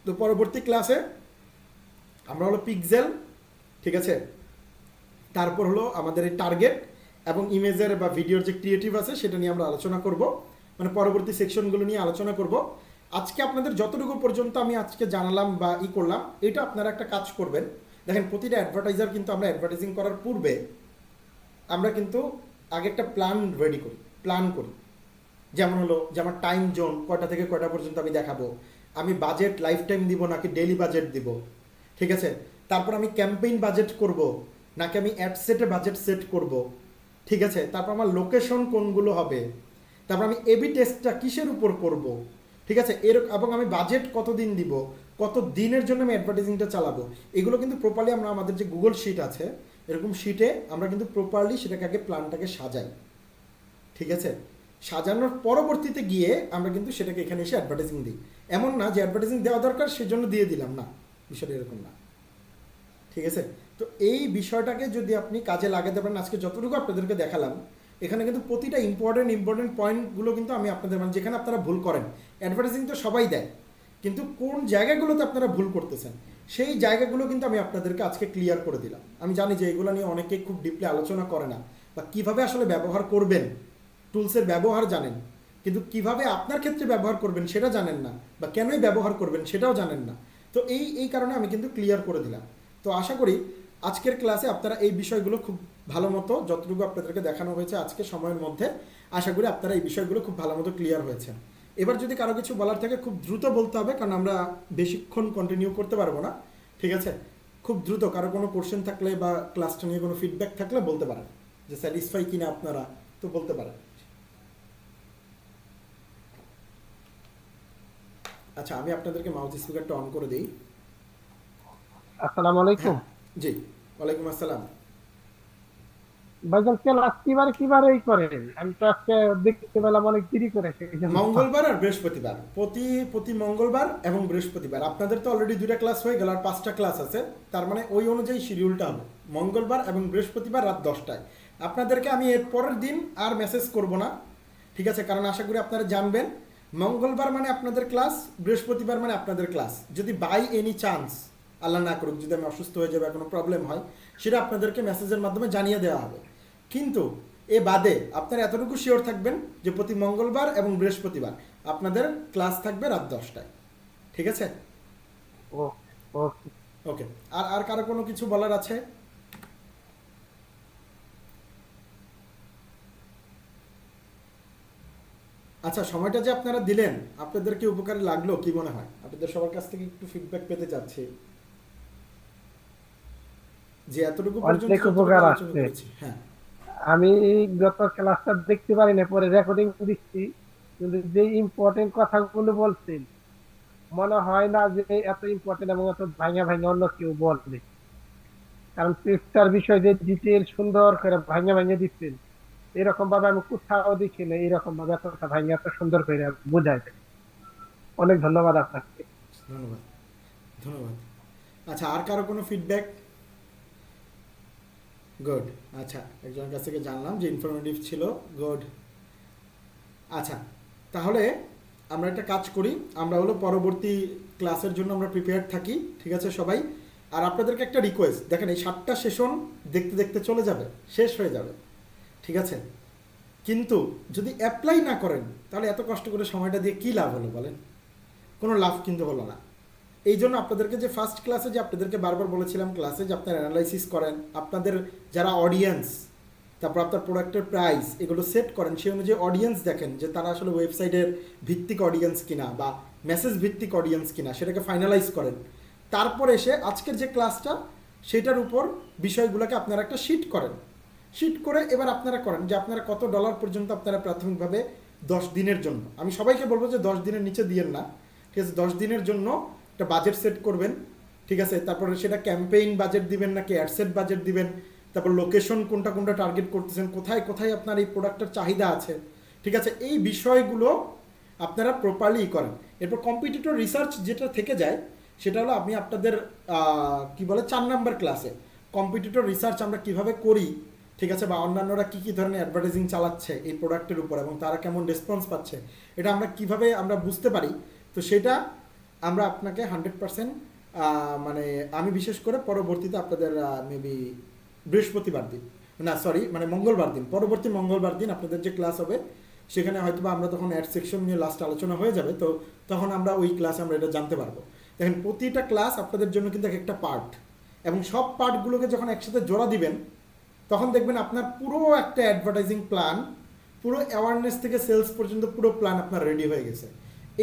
তো পরবর্তী ক্লাসে আমরা হলো পিক্সেল, ঠিক আছে, তারপর হলো আমাদের এই টার্গেট এবং ইমেজের বা ভিডিওর যে ক্রিয়েটিভ আছে সেটা নিয়ে আমরা আলোচনা করব, মানে পরবর্তী সেকশনগুলো নিয়ে আলোচনা করব। আজকে আপনাদের যতটুকু পর্যন্ত আমি আজকে জানালাম বা করলাম, এটা আপনারা একটা কাজ করবেন। দেখেন, প্রতিটা অ্যাডভার্টাইজার কিন্তু আমরা অ্যাডভার্টাইজিং করার পূর্বে আমরা কিন্তু আগে একটা প্ল্যান করি। যেমন হলো যে আমার টাইম জোন কয়টা থেকে কয়টা পর্যন্ত আমি দেখাবো, আমি বাজেট লাইফ টাইম দিব নাকি ডেইলি বাজেট দিব, ঠিক আছে। তারপর আমি ক্যাম্পেইন বাজেট করব নাকি আমি অ্যাড সেটে বাজেট সেট করব, ঠিক আছে। তারপর আমার লোকেশন কোনগুলো হবে, তারপর আমি এবি টেস্টটা কিসের উপর করব, ঠিক আছে, এবং আমি বাজেট কতদিন দিব, কত দিনের জন্য আমি অ্যাডভার্টাইজিংটা চালাবো। এগুলো কিন্তু প্রপারলি আমরা আমাদের যে গুগল শিট আছে, এরকম শিটে আমরা কিন্তু প্রপারলি সেটাকে আগে প্ল্যানটাকে সাজাই, ঠিক আছে। সাজানোর পরবর্তীতে গিয়ে আমরা কিন্তু সেটাকে এখানে এসে অ্যাডভার্টাইজিং দিই। এমন না যে অ্যাডভার্টাইজিং দেওয়া দরকার সেজন্য দিয়ে দিলাম, না, বিষয়টা এরকম না, ঠিক আছে। তো এই বিষয়টাকে যদি আপনি কাজে লাগাতে পারেন, আজকে যতটুকু আপনাদেরকে দেখালাম, এখানে কিন্তু প্রতিটা ইম্পর্টেন্ট পয়েন্টগুলো কিন্তু আমি আপনাদের, মানে যেখানে আপনারা ভুল করেন, অ্যাডভার্টাইজিং তো সবাই দেয়, কিন্তু কোন জায়গাগুলোতে আপনারা ভুল করতেছেন সেই জায়গাগুলো কিন্তু আমি আপনাদেরকে আজকে ক্লিয়ার করে দিলাম। আমি জানি যে এগুলো নিয়ে অনেকেই খুব ডিপলি আলোচনা করে না, বা কিভাবে আসলে ব্যবহার করবেন, টুলসের ব্যবহার জানেন, কিন্তু কিভাবে আপনার ক্ষেত্রে ব্যবহার করবেন সেটা জানেন না, বা কেনই ব্যবহার করবেন সেটাও জানেন না। তো এই কারণে আমি কিন্তু ক্লিয়ার করে দিলাম। তো আশা করি আজকের ক্লাসে আপনারা এই বিষয়গুলো খুব ভালো মতো, যতটুকু আপনাদেরকে দেখানো হয়েছে আজকে সময়ের মধ্যে, আশা করি আপনারা এই বিষয়গুলো খুব ভালো মতো ক্লিয়ার হয়েছেন। এবার যদি কারো কিছু বলার থাকে খুব দ্রুত বলতে হবে, কারণ আমরা বেশিক্ষণ কন্টিনিউ করতে পারবো না। ঠিক আছে, খুব দ্রুত কারো কোনো কোশ্চেন থাকলে বা ক্লাসটা নিয়ে কোনো ফিডব্যাক থাকলে বলতে পারেন, যে স্যাটিসফাই কিনা আপনারা, তো বলতে পারেন। আচ্ছা, আমি আপনাদেরকে মাউথ স্পিকারটা অন করে দিই। আসসালামু আলাইকুম। হ্যাঁ, জি, ওয়ালাইকুম আসসালাম। ভাইজান ক্লাস কিবারে করেন? আমি তো আজকে দেখতে পেলাম অনেক দেরি করে, সেই জন্য। মঙ্গলবার আর বৃহস্পতিবার, প্রতি মঙ্গলবার এবং বৃহস্পতিবার। আপনাদের তো অলরেডি 2টা ক্লাস হয়ে গেল, আর 5টা ক্লাস আছে, তার মানে ওই অনুযায়ী শিডিউলটা হবে মঙ্গলবার এবং বৃহস্পতিবার রাত 10টায়। আপনাদেরকে আমি এর পরের দিন আর মেসেজ করব না, ঠিক আছে, কারণ আশা করি আপনারা জানবেন মঙ্গলবার মানে আপনাদের ক্লাস, বৃহস্পতিবার মানে আপনাদের ক্লাস। যদি বাই এনি চান্স, আল্লাহ না করুক, যদি আমি অসুস্থ হয়ে যাবে, কোনো প্রবলেম হয়, সেটা আপনাদেরকে মেসেজের মাধ্যমে জানিয়ে দেওয়া হবে। কিন্তু এ বাদে আপনারা এতটুকু শিওর থাকবেন যে প্রতি মঙ্গলবার এবং বৃহস্পতিবার আপনাদের ক্লাস থাকবে রাত 10টায়। ঠিক আছে? ওকে। ওকে। আর কারো কোনো কিছু বলার আছে? আচ্ছা, সময়টা যে আপনারা দিলেন, আপনাদেরকে উপকারে লাগলো কি মনে হয়? আপনাদের সবার কাছ থেকে একটু ফিডব্যাক পেতে চাচ্ছি যে এতটুকু পর্যন্ত অনেক উপকার আলোচনা আসছে। করেছি। হ্যাঁ, আমি গত ক্লাসটা দেখতে পারি না, পরে রেকর্ডিং দিচ্ছি, কিন্তু যে ইম্পর্টেন্ট কথাগুলো বলছেন, মনে হয় না যে এত ইম্পর্টেন্ট এবং এত ভাঙা ভাঙা অন্য কেউ বলবে। কারণ পৃষ্ঠার বিষয় যে ডিটেল সুন্দর করে ভাঙা ভাঙা দিচ্ছেন, এরকম ভাবে আমি কোথাও দেখি না, এরকম ভাবে এতটা ভাঙা এত সুন্দর করে বোঝায়। অনেক ধন্যবাদ আপনাকে। ধন্যবাদ, ধন্যবাদ। আচ্ছা, আর কারো কোনো ফিডব্যাক? গুড। আচ্ছা, একজনের কাছ থেকে জানলাম যে ইনফরমেটিভ ছিল। গুড। আচ্ছা, তাহলে আমরা একটা কাজ করি, আমরা হলো পরবর্তী ক্লাসের জন্য আমরা প্রিপেয়ার থাকি। ঠিক আছে সবাই? আর আপনাদেরকে একটা রিকোয়েস্ট, দেখেন এই 7টা সেশন দেখতে দেখতে চলে যাবে, শেষ হয়ে যাবে। ঠিক আছে, কিন্তু যদি অ্যাপ্লাই না করেন তাহলে এত কষ্ট করে সময়টা দিয়ে কী লাভ হলো বলেন? কোনো লাভ কিন্তু হলো না। এই জন্য আপনাদেরকে যে ফার্স্ট ক্লাসে যে আপনাদেরকে বারবার বলেছিলাম ক্লাসে যে আপনারা অ্যানালাইসিস করেন, আপনাদের যারা অডিয়েন্স, তারপর আপনার প্রোডাক্টের প্রাইস, এগুলো সেট করেন, সেই অনুযায়ী অডিয়েন্স দেখেন যে তারা আসলে ওয়েবসাইটের ভিত্তিক অডিয়েন্স কিনা বা মেসেজ ভিত্তিক অডিয়েন্স কিনা, সেটাকে ফাইনালাইজ করেন। তারপর এসে আজকের যে ক্লাসটা, সেটার উপর বিষয়গুলোকে আপনারা একটা শিট করেন। শিট করে এবার আপনারা করেন যে আপনারা কত ডলার পর্যন্ত আপনারা প্রাথমিকভাবে 10 দিনের জন্য, আমি সবাইকে বলবো যে 10 দিনের নিচে দিয়েন না, ঠিক আছে, 10 দিনের জন্য একটা বাজেট সেট করবেন। ঠিক আছে, তারপরে সেটা ক্যাম্পেইন বাজেট দিবেন নাকি অ্যাডসেট বাজেট দিবেন, তারপর লোকেশন কোনটা কোনটা টার্গেট করতেছেন, কোথায় কোথায় আপনার এই প্রোডাক্টের চাহিদা আছে। ঠিক আছে, এই বিষয়গুলো আপনারা প্রপারলি করেন। এরপর কম্পিটিটর রিসার্চ যেটা থেকে যায়, সেটা হলো আমি আপনাদের কি বলে 4 নাম্বার ক্লাসে কম্পিটিটর রিসার্চ আমরা কিভাবে করি, ঠিক আছে, বা অন্যান্যরা কী কী ধরনের অ্যাডভার্টাইজিং চালাচ্ছে এই প্রোডাক্টের উপর এবং তারা কেমন রেসপন্স পাচ্ছে, এটা আমরা কিভাবে আমরা বুঝতে পারি। তো সেটা আমরা আপনাকে 100% মানে আমি বিশেষ করে পরবর্তীতে আপনাদের মেবি বৃহস্পতিবার দিন, না সরি মানে মঙ্গলবার দিন, পরবর্তী মঙ্গলবার দিন আপনাদের যে ক্লাস হবে, সেখানে হয়তো বা আমরা তখন অ্যাড সেকশন নিয়ে লাস্ট আলোচনা হয়ে যাবে, তো তখন আমরা ওই ক্লাসে আমরা এটা জানতে পারবো। দেখেন প্রতিটা ক্লাস আপনাদের জন্য কিন্তু একটা পার্ট, এবং সব পার্টগুলোকে যখন একসাথে জোড়া দিবেন, তখন দেখবেন আপনার পুরো একটা অ্যাডভার্টাইজিং প্ল্যান, পুরো অ্যাওয়ারনেস থেকে সেলস পর্যন্ত পুরো প্ল্যান আপনার রেডি হয়ে গেছে।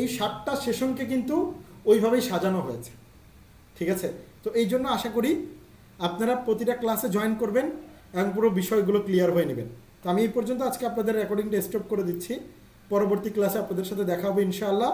এই 7টা সেশনকে কিন্তু ওইভাবেই সাজানো হয়েছে। ঠিক আছে, তো এই জন্য আশা করি আপনারা প্রতিটা ক্লাসে জয়েন করবেন এবং পুরো বিষয়গুলো ক্লিয়ার হয়ে নেবেন। তো আমি এই পর্যন্ত আজকে আপনাদের রেকর্ডিংটা স্টপ করে দিচ্ছি। পরবর্তী ক্লাসে আপনাদের সাথে দেখা হবে ইনশাআল্লাহ।